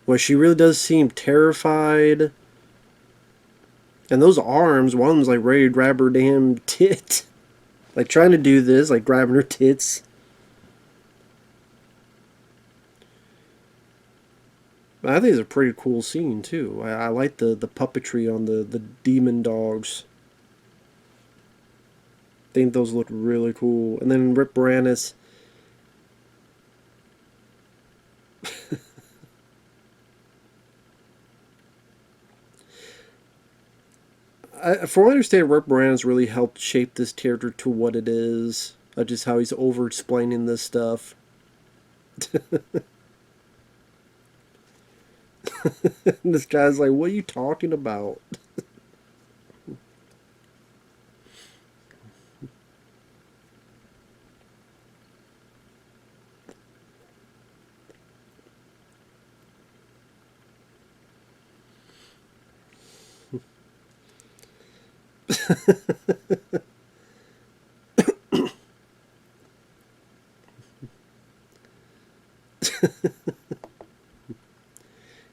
where she really does seem terrified. And those arms, one's like ready to grab her damn tit. Like trying to do this, like grabbing her tits. I think it's a pretty cool scene too. I like the puppetry on the demon dogs. I think those look really cool. And then Rick Moranis. For what I understand, Rick Moranis really helped shape this character to what it is. Just how he's over-explaining this stuff. This guy's like, what are you talking about?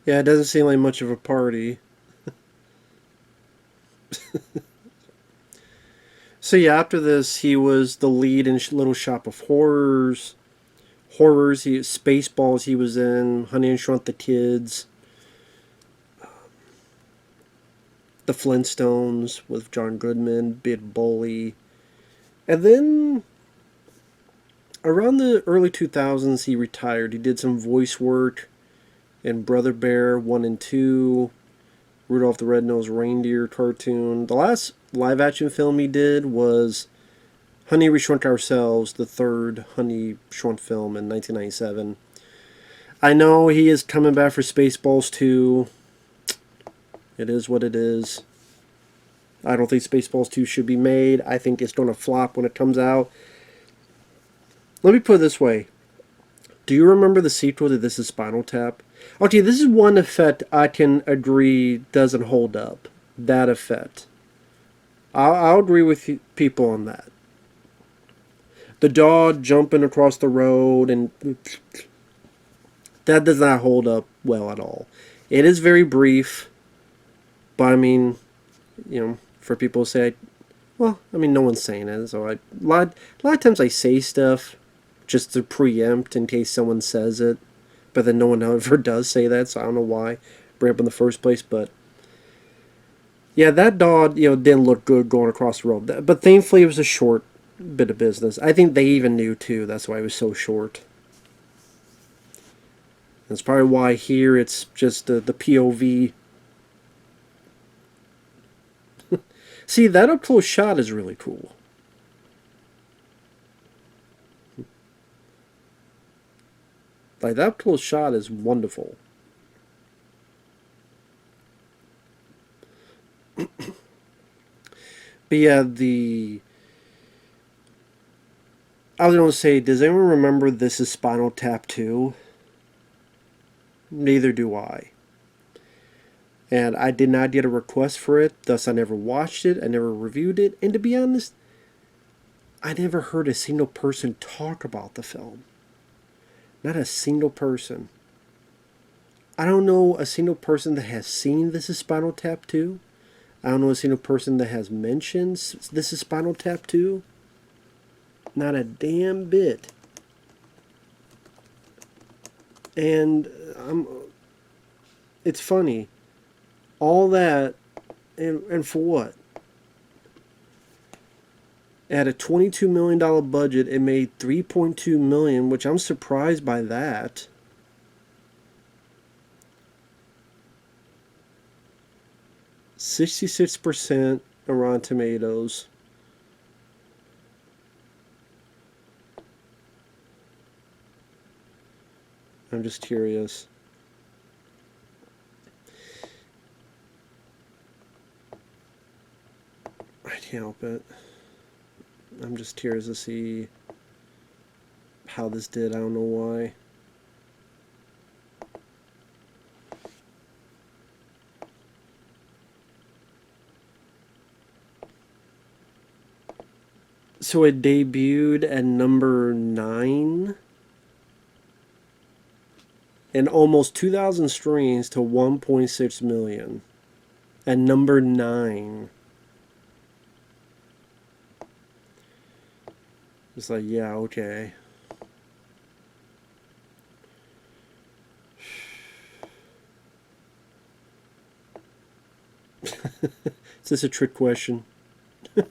Yeah, it doesn't seem like much of a party. So yeah, after this, he was the lead in Little Shop of Horrors. Spaceballs he was in. Honey and Shrunk the Kids. The Flintstones with John Goodman. Big Bully. And then around the early 2000s, he retired. He did some voice work in Brother Bear 1 and 2. Rudolph the Red-Nosed Reindeer cartoon. The last live-action film he did was Honey, We Shrunk Ourselves, the third Honey Shrunk film in 1997. I know he is coming back for Spaceballs 2. It is what it is. I don't think Spaceballs 2 should be made. I think it's going to flop when it comes out. Let me put it this way. Do you remember the sequel to This Is Spinal Tap? Okay, this is one effect I can agree doesn't hold up. That effect. I'll agree with people on that. The dog jumping across the road, and that does not hold up well at all. It is very brief, but I mean, for people to say, well, I mean, no one's saying it, so a lot of times I say stuff just to preempt in case someone says it, but then no one ever does say that, so I don't know why I bring it up in the first place, but yeah, that dog, didn't look good going across the road, but thankfully it was a short bit of business. I think they even knew too, that's why it was so short. That's probably why here it's just the POV. See, that up close shot is really cool. Like, that up close shot is wonderful. But yeah, I was going to say, does anyone remember This Is Spinal Tap 2? Neither do I. And I did not get a request for it, thus I never watched it, I never reviewed it, and to be honest, I never heard a single person talk about the film. Not a single person. I don't know a single person that has seen This Is Spinal Tap 2. I don't know a single person that has mentioned This Is Spinal Tap 2. Not a damn bit. And it's funny. All that, and for what? At a $22 million budget, it made $3.2 million, which I'm surprised by that. %66% on Rotten Tomatoes. I'm just curious. I can't help it. I'm just curious to see how this did. I don't know why. So it debuted at number 9 and almost 2,000 streams to 1.6 million. At number 9. It's like, yeah, okay. Is this a trick question? I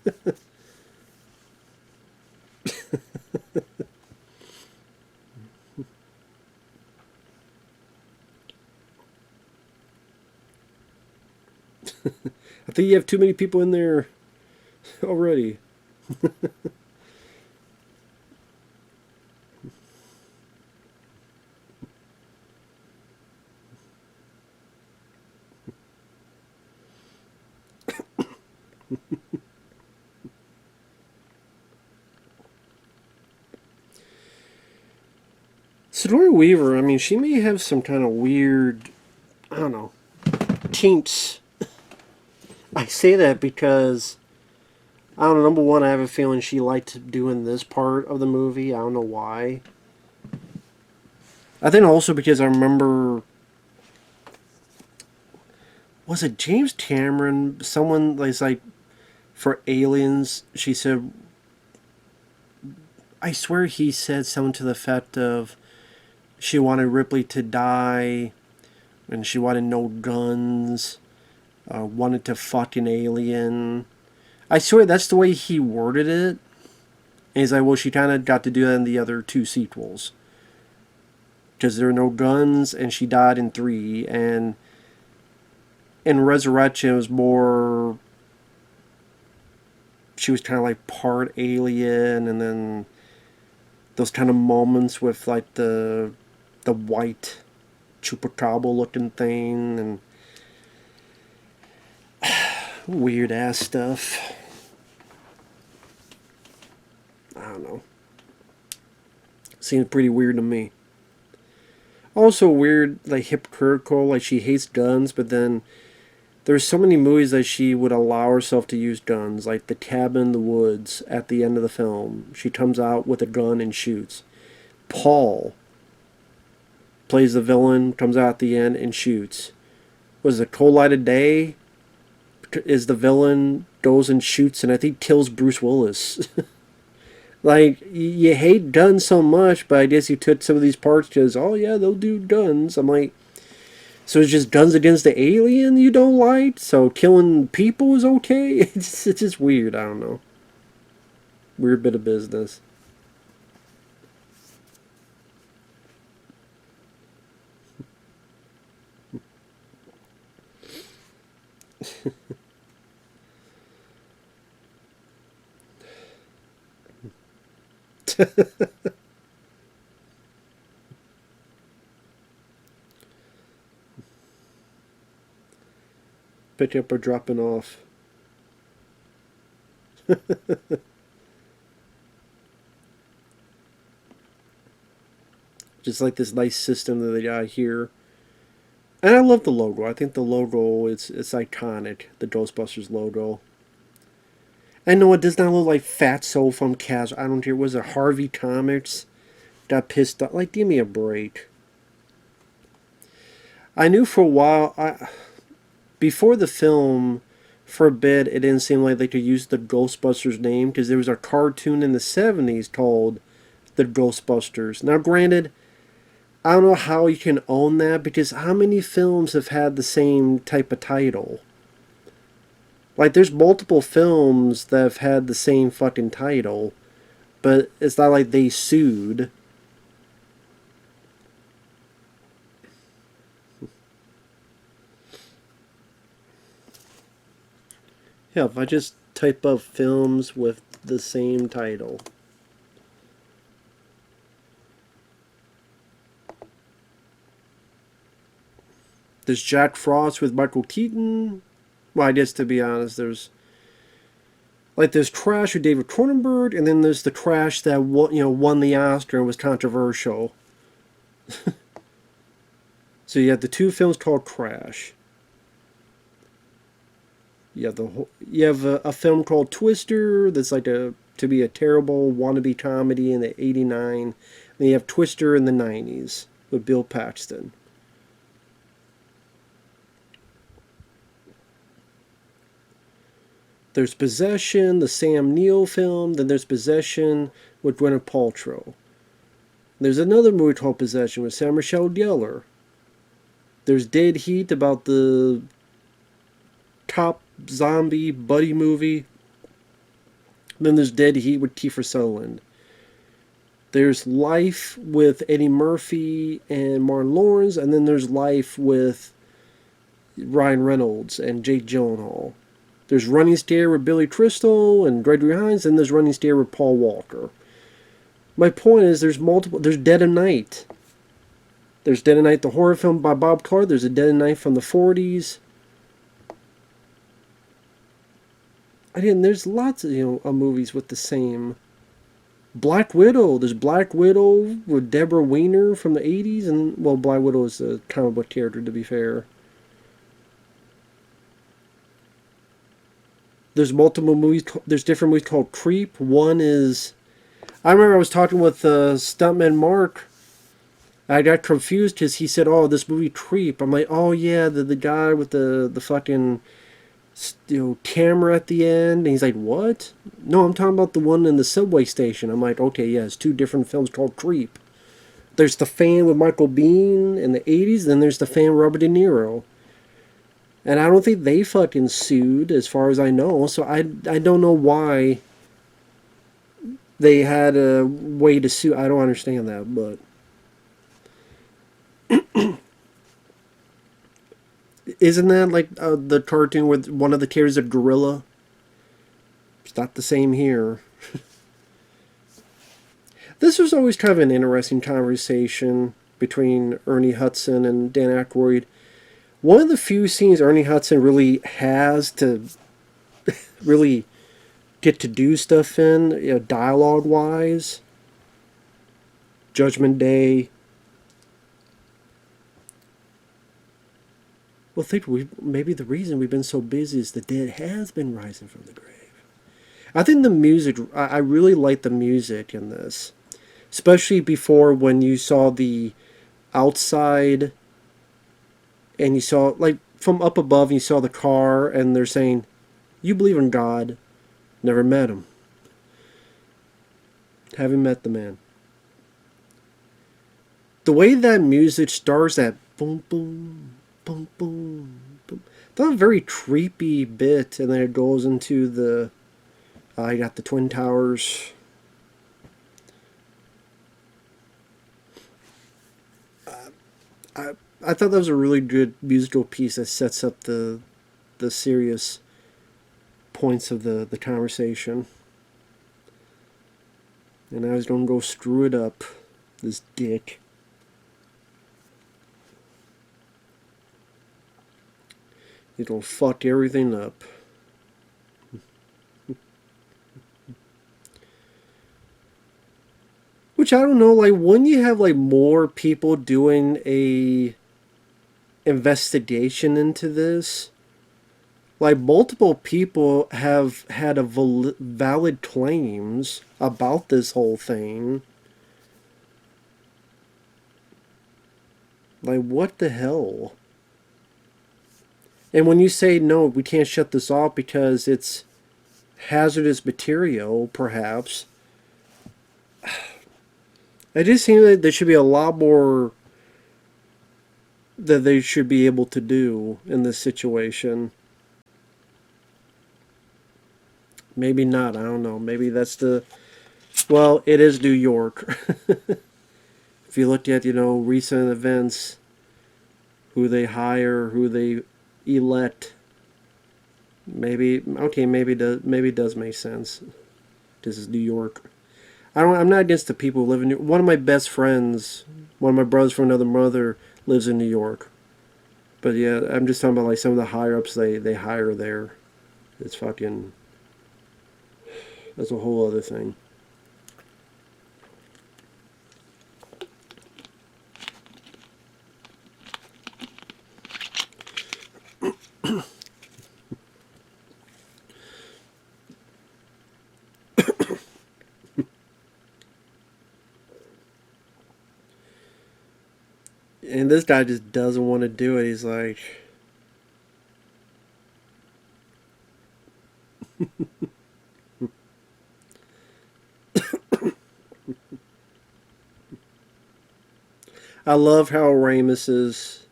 think you have too many people in there already. Sigourney Weaver, I mean, she may have some kind of weird, I don't know, kinks. I say that because, I don't know, number one, I have a feeling she liked doing this part of the movie. I don't know why. I think also because I remember, was it James Cameron? Someone like for Aliens, she said, I swear he said something to the effect of she wanted Ripley to die and she wanted no guns, wanted to fuck an alien. I swear that's the way he worded it. And he's like, well, she kind of got to do that in the other 2 sequels. Because there were no guns and she died in 3. And in Resurrection, it was more, she was kind of like part alien, and then those kind of moments with like the white chupacabra looking thing, and weird ass stuff. I don't know. Seems pretty weird to me. Also weird, like hypocritical, like she hates guns, but then there's so many movies that she would allow herself to use guns, like The Cabin in the Woods at the end of the film. She comes out with a gun and shoots. Paul plays the villain, comes out at the end and shoots. Was it Cold Light of Day? Is the villain, goes and shoots and I think kills Bruce Willis. Like, you hate guns so much, but I guess you took some of these parts because, oh yeah, they'll do guns. I'm like, so it's just guns against the alien you don't like? So killing people is okay? It's just weird, I don't know. Weird bit of business. Pick up or dropping off. Just like this nice system that they got here. And I love the logo. I think the logo it's iconic. The Ghostbusters logo. I know it does not look like Fatso from Cash. I don't care. Was it Harvey Comics? Got pissed off. Like, give me a break. I knew for a while, before the film, for a bit, it didn't seem like they could use the Ghostbusters name because there was a cartoon in the 70s called the Ghostbusters. Now, granted, I don't know how you can own that because how many films have had the same type of title? Like, there's multiple films that have had the same fucking title, but it's not like they sued. Yeah, if I just type up films with the same title. There's Jack Frost with Michael Keaton. Well, I guess to be honest, there's Crash with David Cronenberg, and then there's the Crash that won the Oscar and was controversial. So you have the two films called Crash. You have a film called Twister that's like to be a terrible wannabe comedy in the '89. Then you have Twister in the '90s with Bill Paxton. There's Possession, the Sam Neill film. Then there's Possession with Gwyneth Paltrow. There's another movie called Possession with Sarah Michelle Gellar. There's Dead Heat about the top zombie buddy movie. Then there's Dead Heat with Kiefer Sutherland. There's Life with Eddie Murphy and Martin Lawrence. And then there's Life with Ryan Reynolds and Jake Gyllenhaal. There's Running Scared with Billy Crystal and Gregory Hines, and there's Running Scared with Paul Walker. My point is, there's multiple. There's Dead of Night. There's Dead of Night, the horror film by Bob Clark. There's a Dead of Night from the 40s. Again, there's lots of movies with the same. Black Widow. There's Black Widow with Deborah Weiner from the 80s, and well, Black Widow is a comic book character, to be fair. There's multiple movies. There's different movies called Creep. One is, I remember I was talking with Stuntman Mark. I got confused because he said, "Oh, this movie Creep." I'm like, "Oh yeah, the guy with the fucking camera at the end." And he's like, "What?" No, I'm talking about the one in the subway station. I'm like, "Okay, yeah, it's two different films called Creep." There's The Fan with Michael Biehn in the '80s. Then there's The Fan with Robert De Niro. And I don't think they fucking sued, as far as I know. So I don't know why they had a way to sue. I don't understand that, but isn't that like the cartoon with one of the characters a gorilla? It's not the same here. This was always kind of an interesting conversation between Ernie Hudson and Dan Aykroyd. One of the few scenes Ernie Hudson really has to really get to do stuff in, you know, dialogue wise. Judgment Day. Well, maybe the reason we've been so busy is the dead has been rising from the grave. I think the music, I really like the music in this. Especially before when you saw the outside and you saw, like, from up above, and you saw the car and they're saying, "You believe in God, never met him. Haven't met the man." The way that music starts, that boom, boom, boom, boom, boom. That's a very creepy bit, and then it goes into the. You got the Twin Towers. I I thought that was a really good musical piece that sets up the serious points of the conversation. And I was gonna go screw it up, this dick. He's gonna fuck everything up. Which I don't know, like when you have like more people doing a investigation into this, like multiple people have had a valid claims about this whole thing. Like what the hell? And when you say no, we can't shut this off because it's hazardous material, perhaps. It just seems like there should be a lot more that they should be able to do in this situation. Maybe not. I don't know. Maybe that's the. Well, it is New York. If you look at, you know, recent events, who they hire, who they elect, maybe okay, maybe it does make sense. This is New York. I'm not against the people who live in New York. One of my best friends, one of my brothers from another mother, lives in New York. But yeah, I'm just talking about like some of the higher ups they hire there. It's fucking. That's a whole other thing. And this guy just doesn't want to do it. He's like, I love how Ramus is.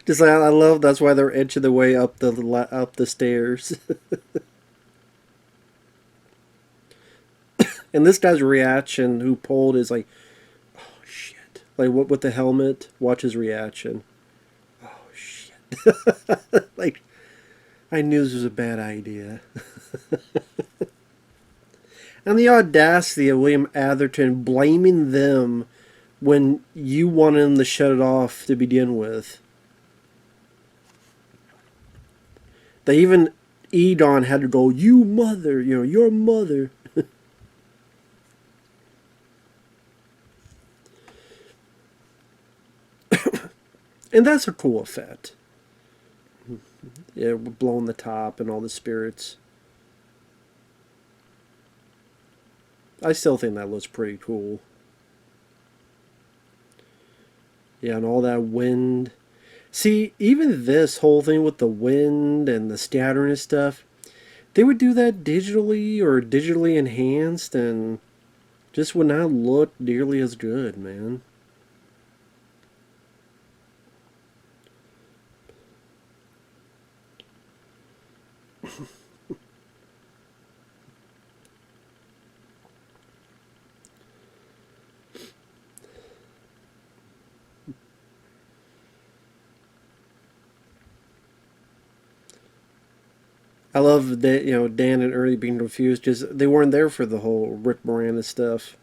Just like I love that's why they're inching the way up the stairs. And this guy's reaction, who pulled, is like, oh shit! Like what with the helmet? Watch his reaction. Oh shit! Like I knew this was a bad idea. And the audacity of William Atherton blaming them when you wanted him to shut it off to begin with. They even Edon had to go, "You mother, you know, your mother." And that's a cool effect. Yeah, blowing the top and all the spirits. I still think that looks pretty cool. Yeah, and all that wind. See, even this whole thing with the wind and the scattering and stuff, they would do that digitally or digitally enhanced and just would not look nearly as good, man. I love that, you know, Dan and Ernie being confused because they weren't there for the whole Rick Moranis stuff.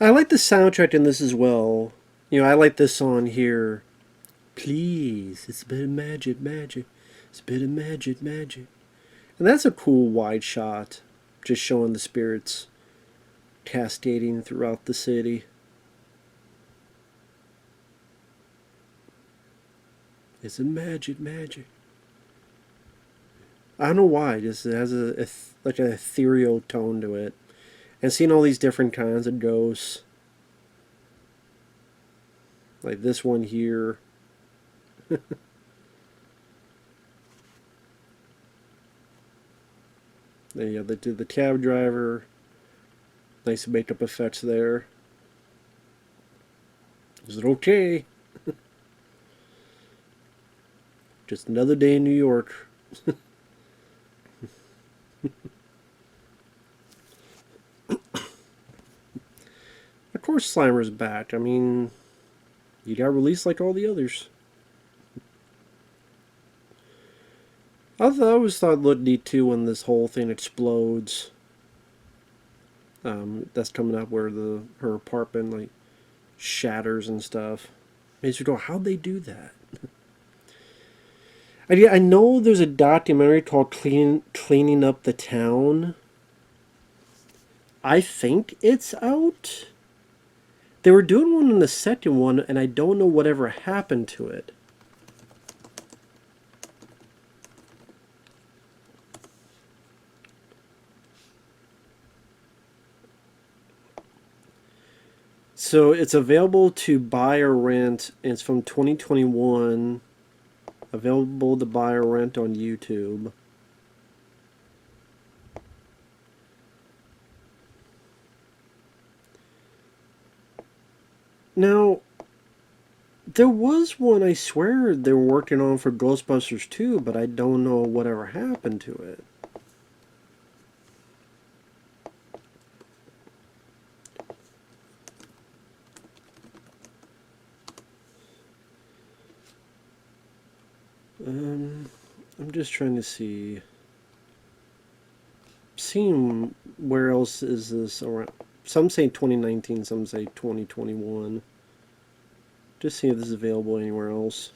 I like the soundtrack in this as well. You know, I like this song here. Please, it's a bit of magic, magic. It's a bit of magic, magic. And that's a cool wide shot, just showing the spirits cascading throughout the city. It's a magic, magic. I don't know why. Just it has like an ethereal tone to it, and seeing all these different kinds of ghosts, like this one here. Yeah, they did the cab driver. Nice makeup effects there. Is it okay? Just another day in New York. Of course, Slimer's back. I mean, he got released like all the others. I always thought it looked neat too when this whole thing explodes. That's coming up where her apartment like shatters and stuff. Makes you go, how'd they do that? I know there's a documentary called Cleaning Up the Town. I think it's out. They were doing one in the second one, and I don't know whatever happened to it. So it's available to buy or rent, and it's from 2021. Available to buy or rent on YouTube. Now, there was one I swear they were working on for Ghostbusters 2, but I don't know whatever happened to it. I'm just trying to see. Seeing where else is this around. Some say 2019, some say 2021. Just see if this is available anywhere else.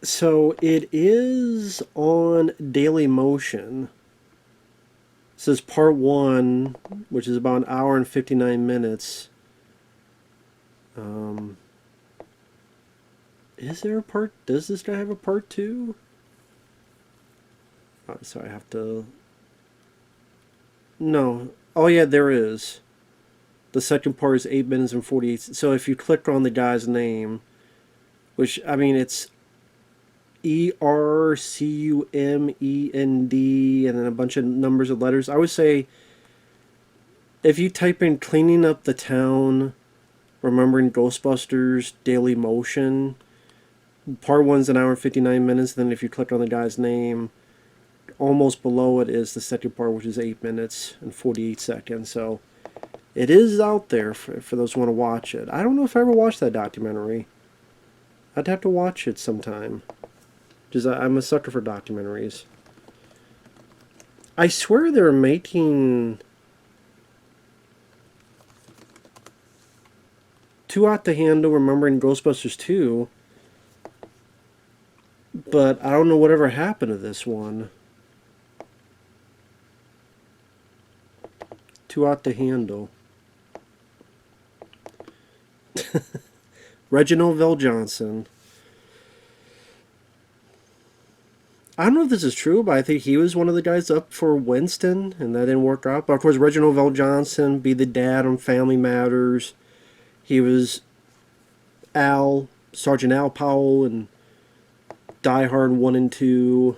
So it is on Daily Motion. It says part 1, which is about an hour and 59 minutes. Is there a part? Does this guy have a part 2? Oh, so I have to. No. Oh, yeah, there is. The second part is 8 minutes and 48. So if you click on the guy's name, which, I mean, it's ERCUMEND and then a bunch of numbers of letters. I would say if you type in Cleaning Up the Town, Remembering Ghostbusters, Daily Motion, part 1's an hour and 59 minutes. Then if you click on the guy's name, almost below it is the second part, which is 8 minutes and 48 seconds. So it is out there for those who want to watch it. I don't know if I ever watched that documentary. I'd have to watch it sometime. Because I'm a sucker for documentaries. I swear they're making Too Hot to Handle, Remembering Ghostbusters 2. But I don't know whatever happened to this one. Too Hot to Handle. Reginald VelJohnson. I don't know if this is true, but I think he was one of the guys up for Winston, and that didn't work out. But of course, Reginald VelJohnson, be the dad on Family Matters. He was Sergeant Al Powell, and Die Hard 1 and 2.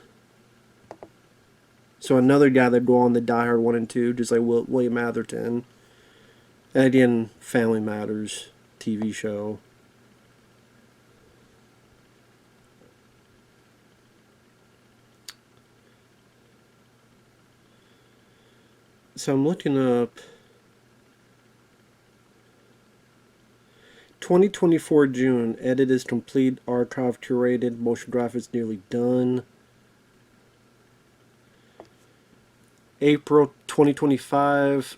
So another guy that'd go on the Die Hard 1 and 2, just like William Atherton. And again, Family Matters TV show. So I'm looking up. 2024 June. Edit is complete. Archive curated. Motion graphics nearly done. April 2025.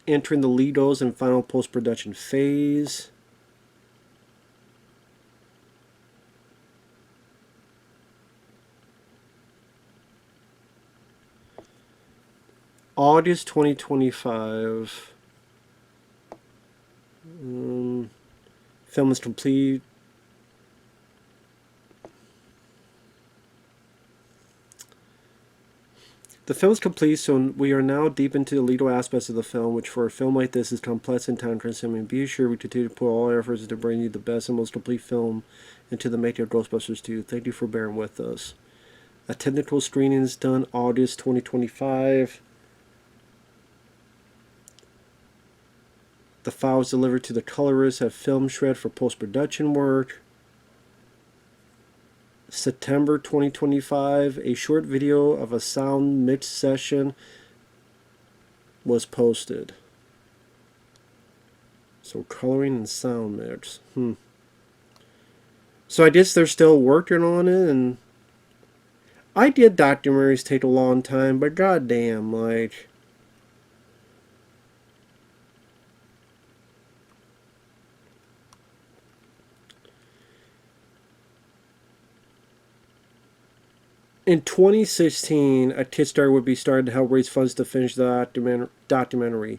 Entering the Lidos and final post-production phase. August 2025. Film is complete. The film is complete, so we are now deep into the legal aspects of the film, which for a film like this is complex and time-consuming. Be assured we continue to put all our efforts to bring you the best and most complete film into the making of Ghostbusters 2. Thank you for bearing with us. A technical screening is done August 2025. The files delivered to the colorist have film shred for post-production work. September 2025, a short video of a sound mix session was posted. So coloring and sound mix. So I guess they're still working on it, and I did documentaries take a long time, but goddamn, like, in 2016, a Kickstarter would be started to help raise funds to finish the documentary.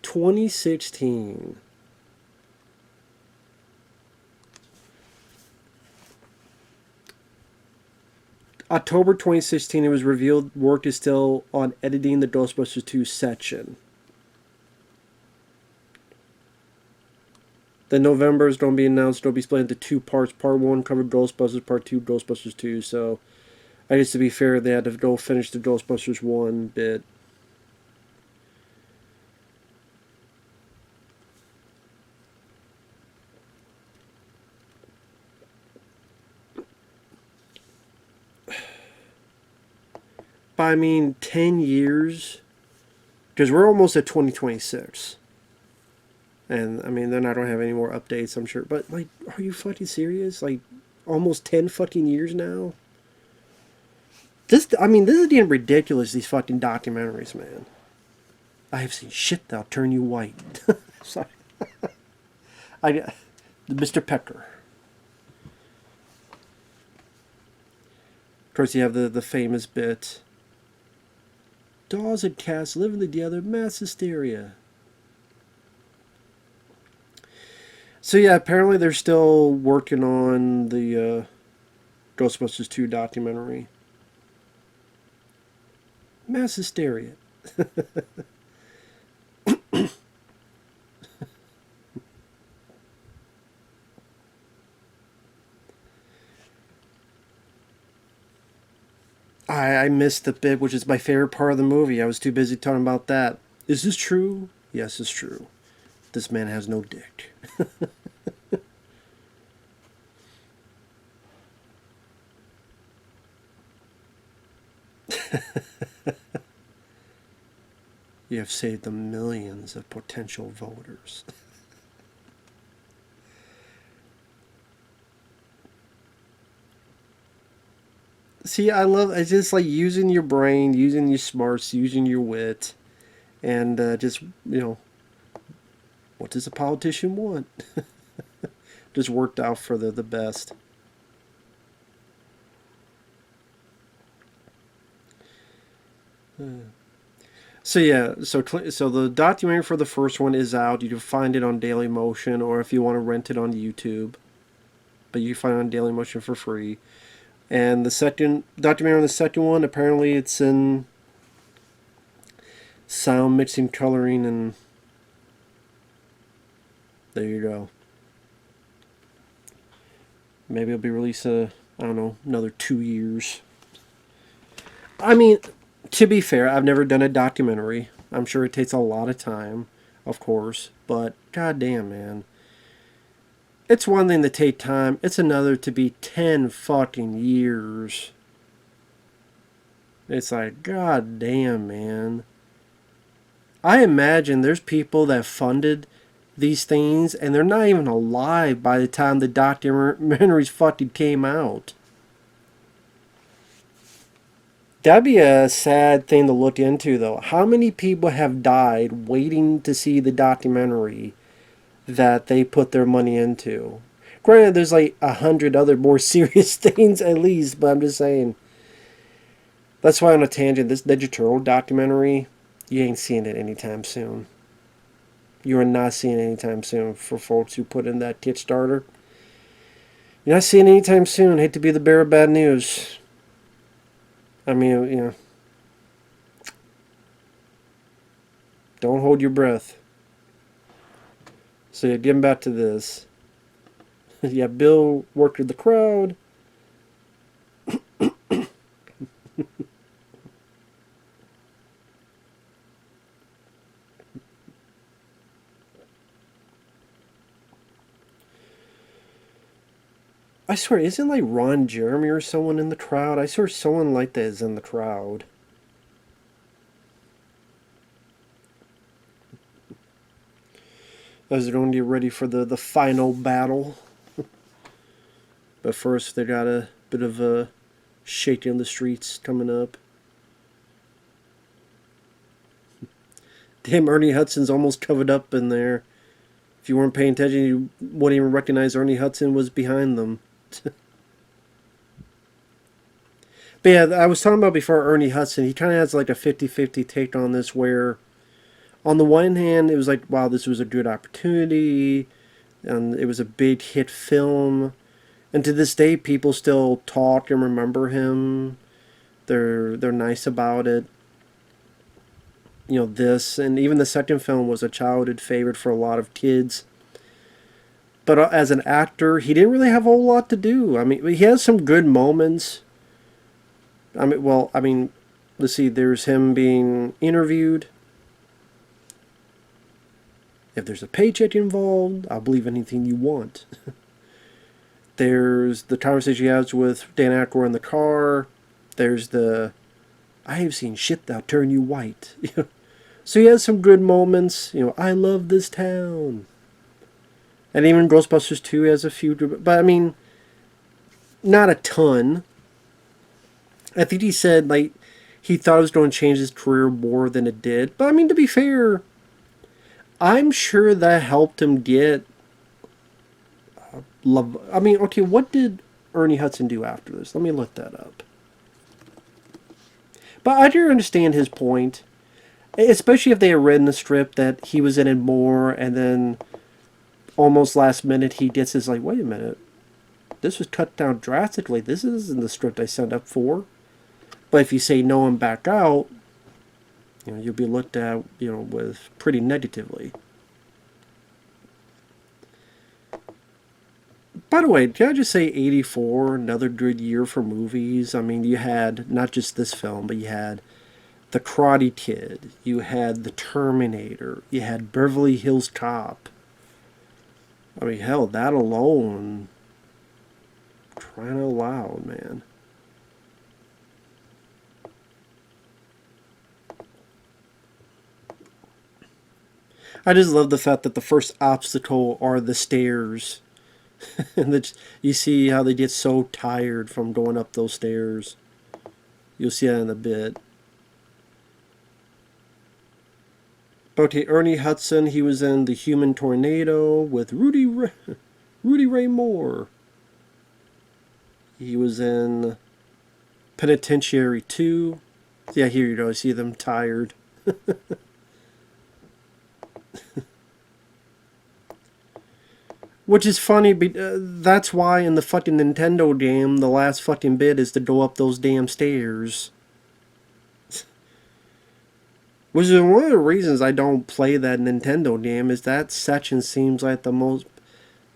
2016. October 2016, it was revealed work is still on editing the Ghostbusters 2 section. Then November is going to be announced. It'll be split into 2 parts. Part 1 covered Ghostbusters, Part 2 Ghostbusters 2. So, I guess to be fair, they had to go finish the Ghostbusters 1 bit. But I mean, 10 years, because we're almost at 2026. And I mean, then I don't have any more updates, I'm sure. But like, are you fucking serious? Like, almost 10 fucking years now? This is getting ridiculous, these fucking documentaries, man. I have seen shit that'll turn you white. Sorry. Mr. Pecker. Of course, you have the famous bit. Dolls and cats living together, mass hysteria. So yeah, apparently they're still working on the Ghostbusters 2 documentary. Mass hysteria. I missed the bit, which is my favorite part of the movie. I was too busy talking about that. Is this true? Yes, it's true. This man has no dick. You have saved the millions of potential voters. See, it's just like using your brain, using your smarts, using your wit, and just, what does a politician want? Just worked out for the best. So yeah, so the documentary for the first one is out. You can find it on Dailymotion, or if you want to rent it on YouTube. But you can find it on Dailymotion for free. And the second documentary on the second one, apparently it's in sound mixing, coloring, and there you go. Maybe it'll be released, I don't know, another 2 years. I mean, to be fair, I've never done a documentary. I'm sure it takes a lot of time, of course, but goddamn, man. It's one thing to take time, it's another to be 10 fucking years. It's like, goddamn, man. I imagine there's people that funded these things, and they're not even alive by the time the documentaries fucking came out. That'd be a sad thing to look into, though. How many people have died waiting to see the documentary that they put their money into? Granted, there's like 100 other more serious things at least, but I'm just saying. That's why on a tangent, this Ninja Turtle documentary, you ain't seeing it anytime soon. You are not seeing it anytime soon for folks who put in that Kickstarter. You're not seeing it anytime soon. Hate to be the bearer of bad news. I mean, don't hold your breath. So yeah, getting back to this. Yeah, Bill worked with the crowd. I swear, isn't like Ron Jeremy or someone in the crowd? I swear someone like that is in the crowd. As they're going to get ready for the final battle. But first, they got a bit of a shaking the streets coming up. Damn, Ernie Hudson's almost covered up in there. If you weren't paying attention, you wouldn't even recognize Ernie Hudson was behind them. But yeah, I was talking about before Ernie Hudson. He kind of has like a 50-50 take on this where on the one hand, it was like, wow, this was a good opportunity. And it was a big hit film. And to this day, people still talk and remember him. They're nice about it. This, and even the second film was a childhood favorite for a lot of kids. But as an actor, he didn't really have a whole lot to do. I mean, he has some good moments. Let's see, there's him being interviewed. If there's a paycheck involved, I'll believe anything you want. There's the conversation he has with Dan Aykroyd in the car. There's the, I have seen shit that'll turn you white. So he has some good moments. I love this town. And even Ghostbusters 2 has a few, but I mean, not a ton. I think he said, like, he thought it was going to change his career more than it did. But I mean, to be fair, I'm sure that helped him get love. I mean, okay, what did Ernie Hudson do after this? Let me look that up. But I do understand his point, especially if they had read in the script that he was in it more, and then almost last minute he gets his like, wait a minute, this was cut down drastically. This isn't the script I signed up for. But if you say no and back out, you'll be looked at, with pretty negatively. By the way, can I just say 84, another good year for movies? I mean, you had not just this film, but you had The Karate Kid, you had The Terminator, you had Beverly Hills Cop. I mean, hell, that alone, crying out loud, man. I just love the fact that the first obstacle are the stairs. And that you see how they get so tired from going up those stairs. You'll see that in a bit. Okay, Ernie Hudson, he was in The Human Tornado with Rudy Ray Moore. He was in Penitentiary 2. Yeah, here you go. I see them tired. Which is funny, that's why in the fucking Nintendo game, the last fucking bit is to go up those damn stairs. Which is one of the reasons I don't play that Nintendo game, is that section seems like the most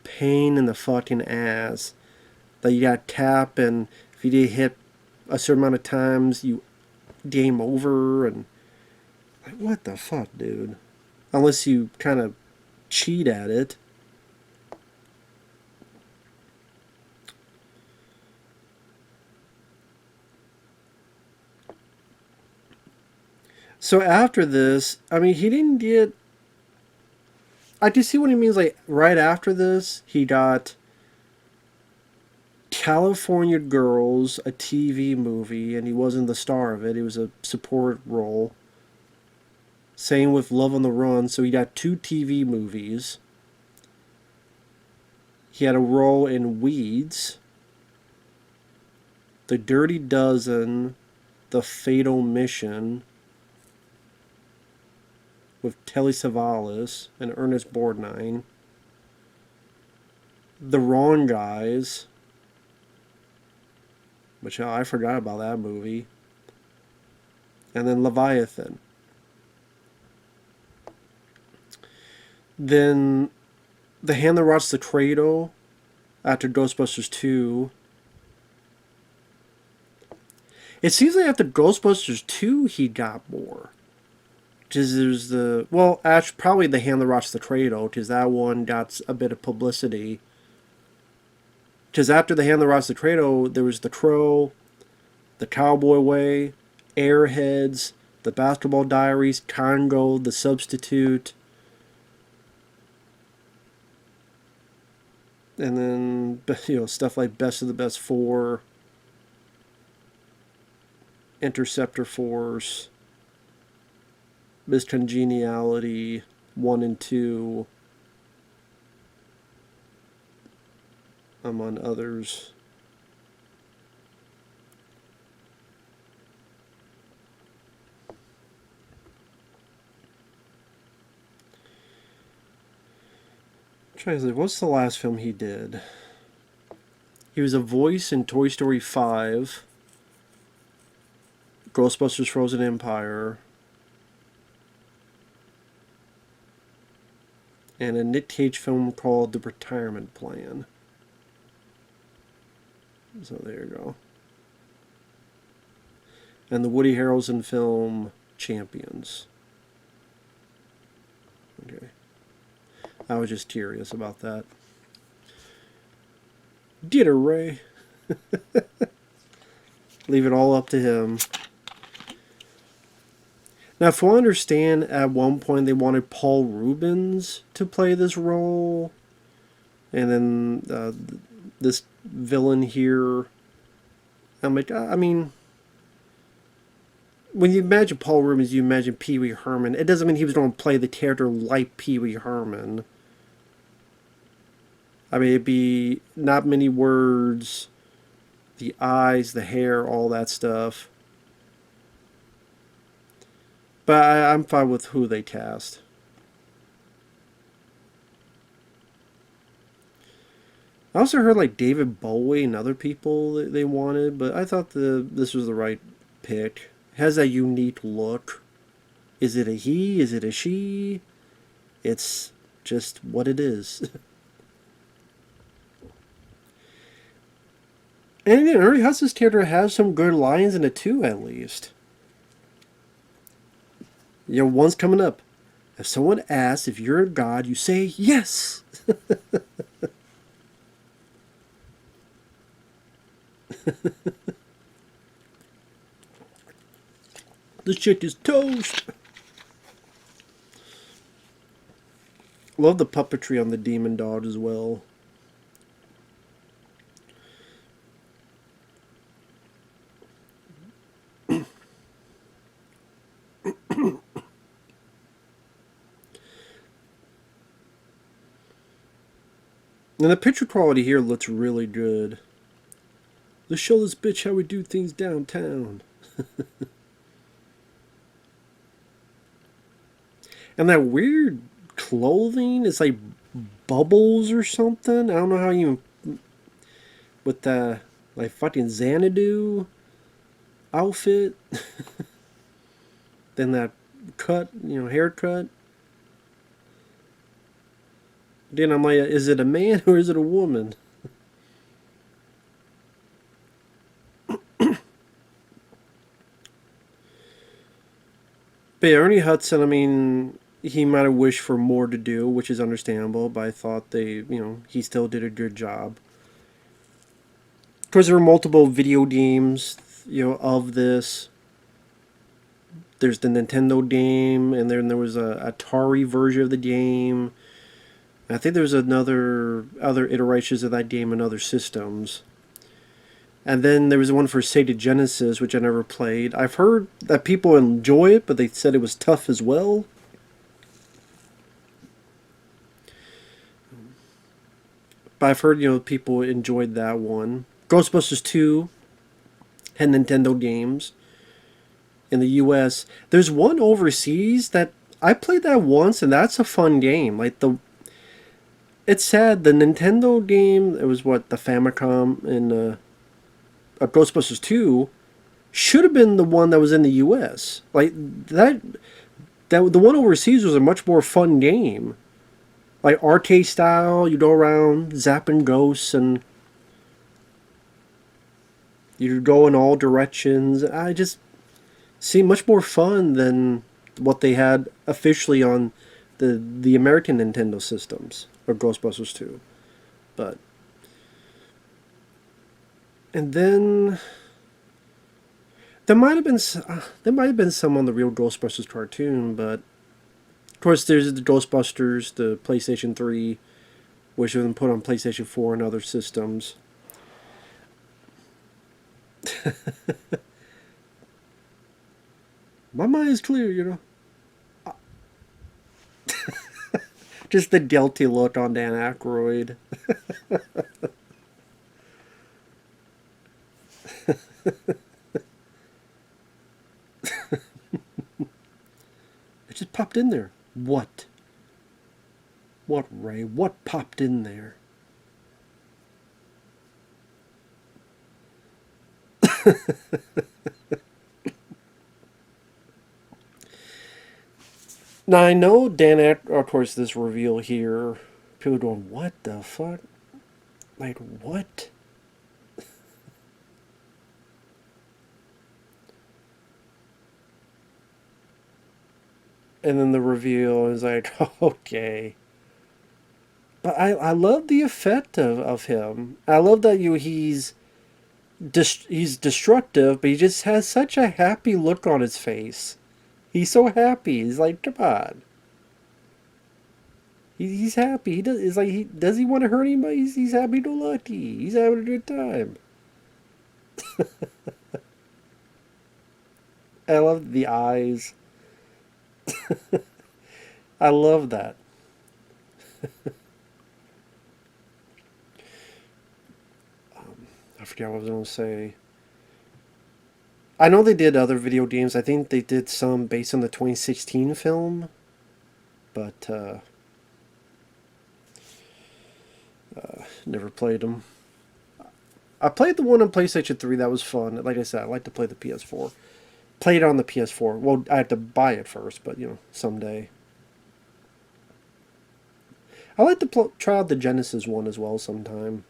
pain in the fucking ass. That you got tap, and if you get hit a certain amount of times, you game over, and like, what the fuck, dude? Unless you kind of cheat at it. So after this, I mean, he didn't get... I do see what he means. Like right after this, he got California Girls, a TV movie, and he wasn't the star of it. It was a support role. Same with Love on the Run. So he got 2 TV movies. He had a role in Weeds, The Dirty Dozen, The Fatal Mission with Telly Savalas and Ernest Borgnine, The Wrong Guys, which I forgot about that movie, and then Leviathan. Then The Hand That Rots the Cradle after Ghostbusters 2. It seems like after Ghostbusters 2 he got more. Because there's the... Well, actually, probably The Hand That Rots the Cradle, because that one got a bit of publicity. Because after The Hand That Rots the Cradle, there was The Crow, The Cowboy Way, Airheads, The Basketball Diaries, Congo, The Substitute... And then, stuff like Best of the Best 4, Interceptor Force, Miss Congeniality 1 and 2, among others. Trying to think, what's the last film he did? He was a voice in Toy Story 5, Ghostbusters Frozen Empire, and a Nick Cage film called The Retirement Plan. So there you go. And the Woody Harrelson film Champions. Okay. I was just curious about that. Get her, Ray. Leave it all up to him. Now, if I understand, at one point they wanted Paul Rubens to play this role. And then this villain here. I'm like, I mean... When you imagine Paul Rubens, you imagine Pee Wee Herman. It doesn't mean he was going to play the character like Pee Wee Herman. I mean, it'd be not many words, the eyes, the hair, all that stuff. But I'm fine with who they cast. I also heard like David Bowie and other people that they wanted, but I thought this was the right pick. It has that unique look. Is it a he? Is it a she? It's just what it is. And again, Ernie Hudson's character has some good lines in it too, at least. One's coming up. If someone asks if you're a god, you say yes. This chick is toast. Love the puppetry on the demon dog as well. And the picture quality here looks really good. Let's show this bitch how we do things downtown. And that weird clothing, it's like bubbles or something. I don't know how you... With the, like, fucking Xanadu outfit. Then that cut, haircut. Then I'm like, is it a man or is it a woman? But yeah, Ernie Hudson, I mean, he might have wished for more to do, which is understandable, but I thought he still did a good job. Of course, there were multiple video games, of this. There's the Nintendo game, and then there was a Atari version of the game. I think there's other iterations of that game on other systems. And then there was one for Sega Genesis, which I never played. I've heard that people enjoy it, but they said it was tough as well. But I've heard, people enjoyed that one. Ghostbusters 2 had Nintendo games in the US. There's one overseas that I played that once, and that's a fun game. It's sad, the Nintendo game, it was what, the Famicom and Ghostbusters 2 should have been the one that was in the US. That the one overseas was a much more fun game. Like arcade style, you go around zapping ghosts and you go in all directions. I just see much more fun than what they had officially on the American Nintendo systems or Ghostbusters 2. But and then there might have been some on the real Ghostbusters cartoon, but of course there's the Ghostbusters, the PlayStation 3, which have been put on PlayStation 4 and other systems. My mind is clear. Just the guilty look on Dan Aykroyd. It just popped in there. What? What, Ray? What popped in there? Now, I know of course, this reveal here, people going, what the fuck? Like, what? And then the reveal is like, okay. But I love the effect of him. I love that he's destructive, but he just has such a happy look on his face. He's so happy. He's like, come on. He's happy. He does. It's like does he want to hurt anybody? He's happy go lucky. He's having a good time. I love the eyes. I love that. I forget what I was going to say. I know they did other video games. I think they did some based on the 2016 film, but never played them. I played the one on PlayStation 3. That was fun. Like I said, I like to play the PS4. Played it on the PS4. Well, I had to buy it first, but someday. I like to try out the Genesis one as well sometime.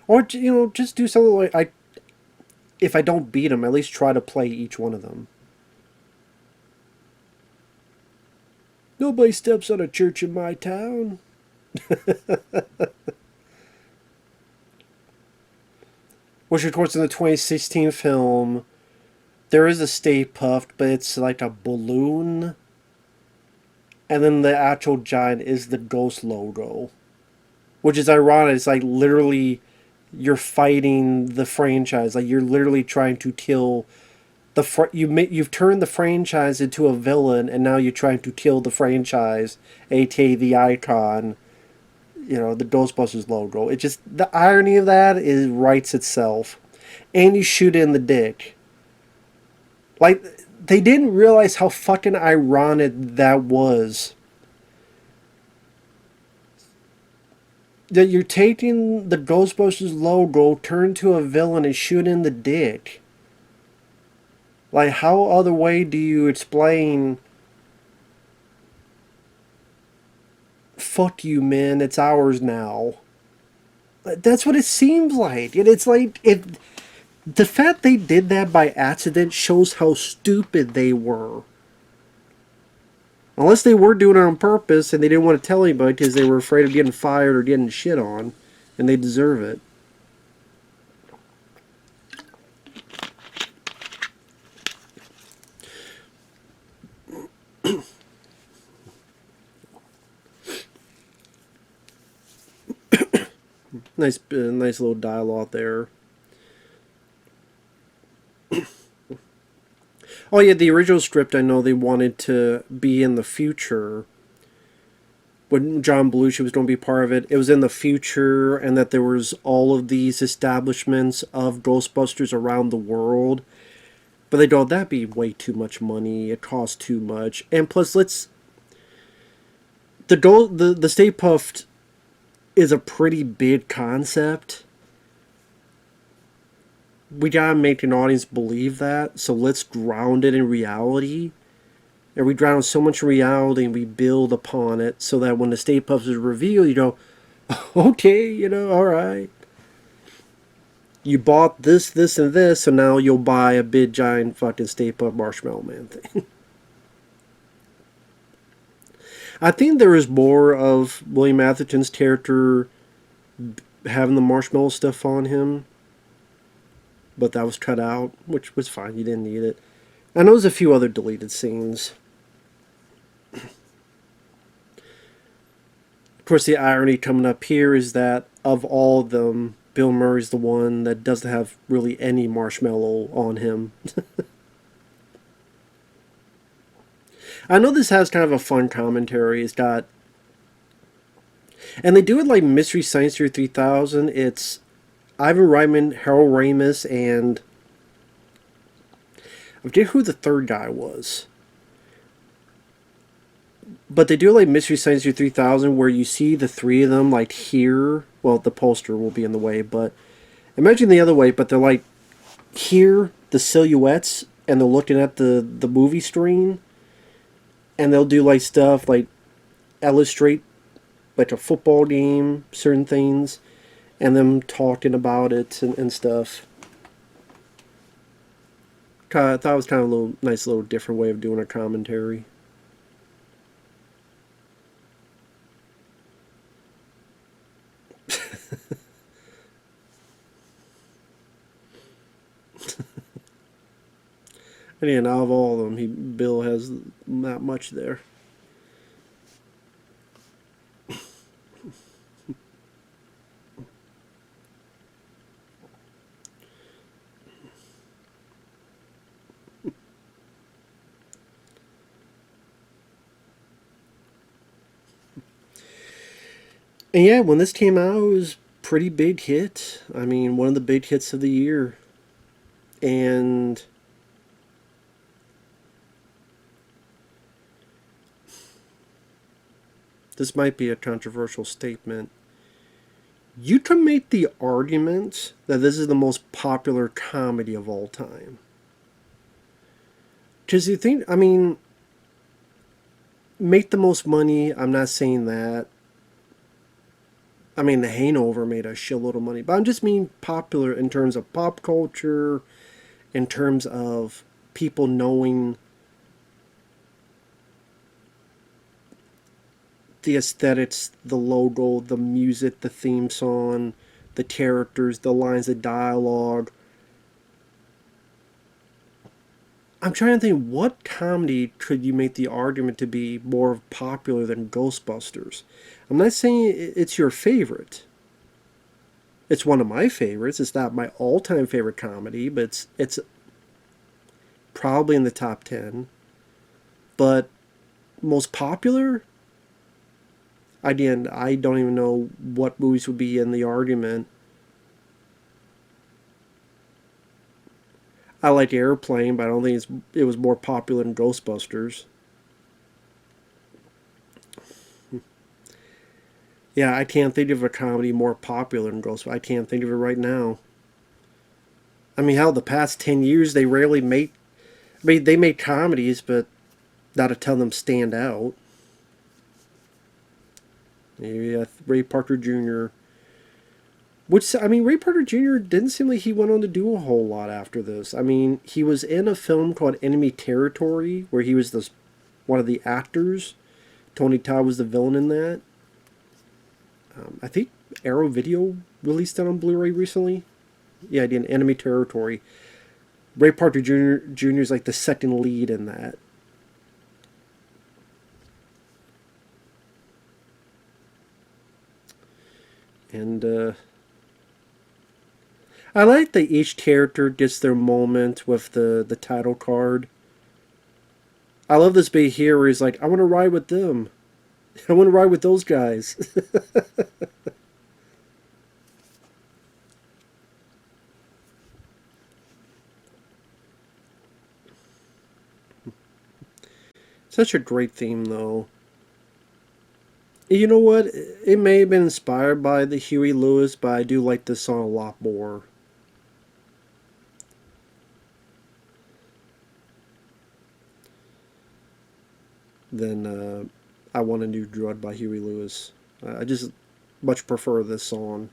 Or just do something like if I don't beat them, at least try to play each one of them. Nobody steps on a church in my town. Which, of course, in the 2016 film, there is a Stay Puft, but it's like a balloon. And then the actual giant is the Ghost logo. Which is ironic. It's like literally you're fighting the franchise. Like you're literally trying to kill you've turned the franchise into a villain, and now you're trying to kill the franchise, aka the icon, the Ghostbusters logo. It just, the irony of that is writes itself. And you shoot in the dick. Like, they didn't realize how fucking ironic that was. That you're taking the Ghostbusters logo, turn to a villain, and shoot in the dick. Like, how other way do you explain, fuck you, man, it's ours now? That's what it seems like. And it's like, the fact they did that by accident shows how stupid they were. Unless they were doing it on purpose and they didn't want to tell anybody because they were afraid of getting fired or getting shit on. And they deserve it. nice little dialogue there. Oh yeah, the original script, I know they wanted to be in the future. When John Belushi was going to be part of it, it was in the future, and that there was all of these establishments of Ghostbusters around the world. But they thought that'd be way too much money. It costs too much, and plus, the Stay Puft is a pretty big concept. We gotta make an audience believe that, so let's ground it in reality. And we ground so much in reality and we build upon it so that when the Stay Puft is revealed, you go, okay, alright. You bought this, this, and this, so now you'll buy a big giant fucking Stay Puft Marshmallow Man thing. I think there is more of William Atherton's character having the marshmallow stuff on him, but that was cut out, which was fine. You didn't need it. I know there's a few other deleted scenes. Of course, the irony coming up here is that of all of them, Bill Murray's the one that doesn't have really any marshmallow on him. I know this has kind of a fun commentary. It's got... And they do it like Mystery Science Theater 3000. It's Ivan Reitman, Harold Ramis, and... I forget who the third guy was. But they do like Mystery Science Theater 3000 where you see the three of them like here. Well, the poster will be in the way, but... Imagine the other way, but they're like here, the silhouettes, and they're looking at the movie screen. And they'll do like stuff like illustrate like a football game, certain things, and them talking about it and stuff. I thought it was kind of a nice little different way of doing a commentary. And yeah, out of all of them, Bill has not much there. And yeah, when this came out, it was a pretty big hit. I mean, one of the big hits of the year. And... this might be a controversial statement. You can make the argument that this is the most popular comedy of all time. Because you think, I mean, make the most money, I'm not saying that. I mean, The Hangover made a shitload of money, but I'm just mean popular in terms of pop culture, in terms of people knowing the aesthetics, the logo, the music, the theme song, the characters, the lines of dialogue. I'm trying to think, what comedy could you make the argument to be more popular than Ghostbusters? I'm not saying it's your favorite. It's one of my favorites. It's not my all-time favorite comedy, but it's probably in the top 10. But most popular? Again, I don't even know what movies would be in the argument. I like Airplane, but I don't think it was more popular than Ghostbusters. Yeah, I can't think of a comedy more popular than Ghostbusters. I can't think of it right now. I mean, hell, the past 10 years, they rarely make... I mean, they make comedies, but not a ton of them stand out. Yeah, Ray Parker Jr. Which, I mean, Ray Parker Jr. didn't seem like he went on to do a whole lot after this. I mean, he was in a film called Enemy Territory, where he was one of the actors. Tony Todd was the villain in that. I think Arrow Video released that on Blu-ray recently. Yeah, I did. Enemy Territory. Ray Parker Jr. is like the second lead in that. And I like that each character gets their moment with the title card. I love this bit here where he's like, I want to ride with them. I want to ride with those guys. Such a great theme, though. You know what? It may have been inspired by the Huey Lewis, but I do like this song a lot more. Than I Want a New Drug by Huey Lewis. I just much prefer this song.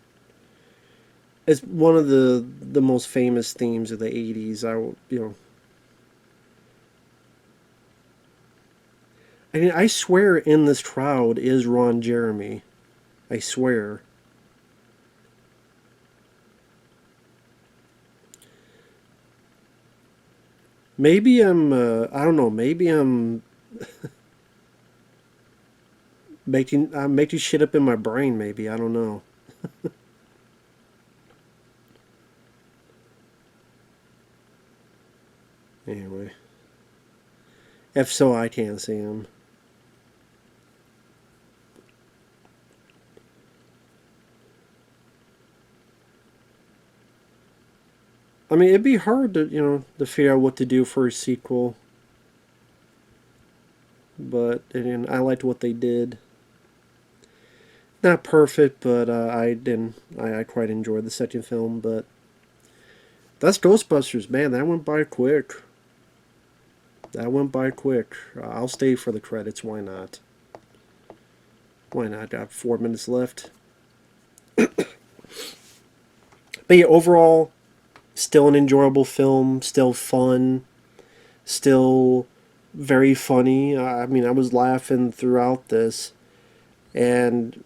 It's one of the most famous themes of the 80s. I mean, I swear in this crowd is Ron Jeremy. I swear. Maybe I don't know, maybe I'm I'm making shit up in my brain, maybe. I don't know. Anyway. If so, I can't see him. I mean, it'd be hard to figure out what to do for a sequel. But again, I liked what they did. Not perfect, but I quite enjoyed the second film. But that's Ghostbusters, man. That went by quick. That went by quick. I'll stay for the credits. Why not? Why not? Got 4 minutes left. But yeah, overall, still an enjoyable film. Still fun. Still very funny. I mean, I was laughing throughout this. And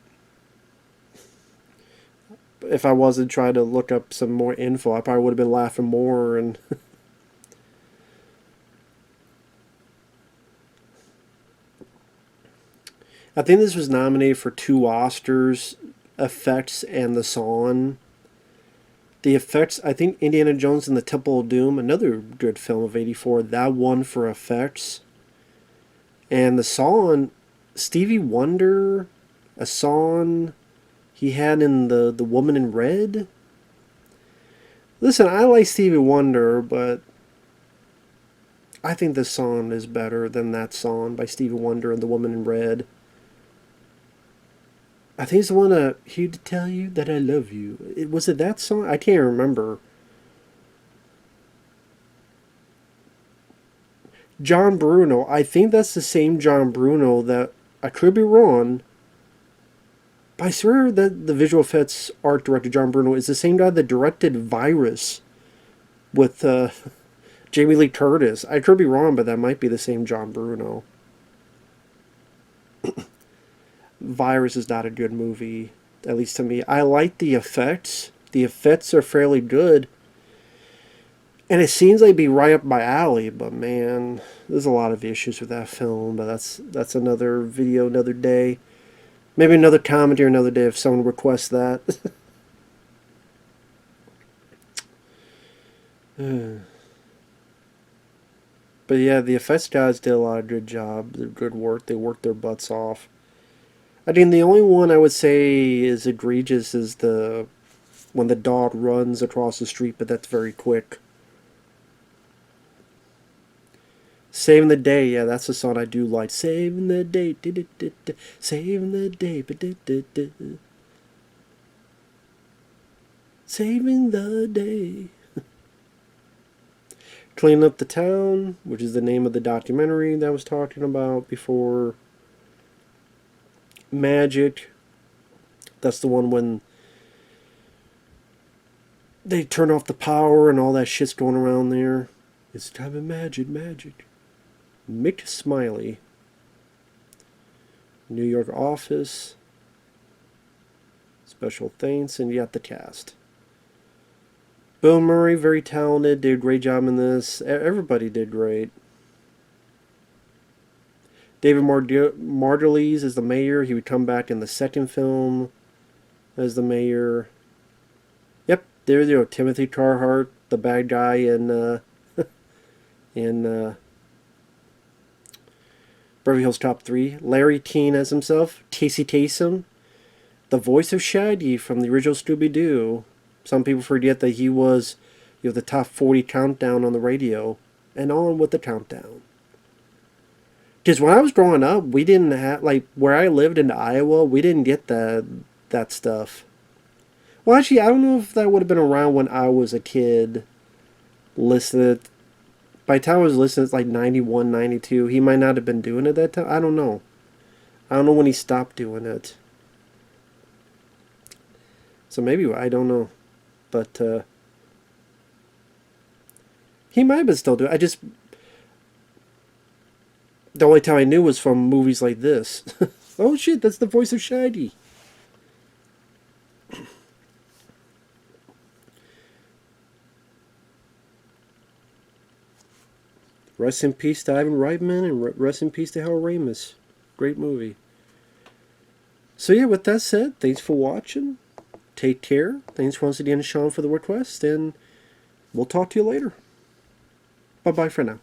if I wasn't trying to look up some more info, I probably would have been laughing more. And I think this was nominated for 2 Oscars, effects and the song. The effects, I think Indiana Jones and the Temple of Doom, another good film of '84, that won for effects. And the song, Stevie Wonder, a song he had in the Woman in Red. Listen, I like Stevie Wonder, but I think this song is better than that song by Stevie Wonder and the Woman in Red. I think it's the one Here to Tell You That I Love You. Was it that song? I can't remember. John Bruno. I think that's the same John Bruno that, I could be wrong, but I swear that the visual effects art director John Bruno is the same guy that directed Virus with Jamie Lee Curtis. I could be wrong, but that might be the same John Bruno. Virus is not a good movie, at least to me. I like the effects. The effects are fairly good. And it seems like it'd be right up my alley, but man, there's a lot of issues with that film. But that's another video, another day. Maybe another commentary another day if someone requests that. But yeah, the effects guys did a lot of good job. They're good work. They worked their butts off. I mean, the only one I would say is egregious is when the dog runs across the street, but that's very quick. Saving the Day, yeah, that's a song I do like. Saving the day, saving the day, saving the day. Cleaning Up the Town, which is the name of the documentary that I was talking about before. Magic, that's the one when they turn off the power and all that shit's going around there. It's time of magic. Mick Smiley. New York Office. Special thanks, and you got the cast. Bill Murray, very talented, did a great job in this. Everybody did great. David Margulies is the mayor. He would come back in the second film as the mayor. Yep, There's, Timothy Carhart, the bad guy in Beverly Hills Top 3. Larry Keane as himself. Casey Kasem, the voice of Shaggy from the original Scooby-Doo. Some people forget that he was, the top 40 countdown on the radio. And on with the countdown. Because when I was growing up, we didn't have, like, where I lived in Iowa, we didn't get that stuff. Well, actually, I don't know if that would have been around when I was a kid. Listening. By the time I was listening, it's like 91, 92. He might not have been doing it that time. I don't know. I don't know when he stopped doing it. So maybe, I don't know. But, he might have been still doing it. The only time I knew was from movies like this. Oh shit, that's the voice of Shaggy. Rest in peace to Ivan Reitman, and rest in peace to Harold Ramis. Great movie. So yeah, with that said, thanks for watching. Take care. Thanks once again to Shawn for the request, and we'll talk to you later. Bye-bye for now.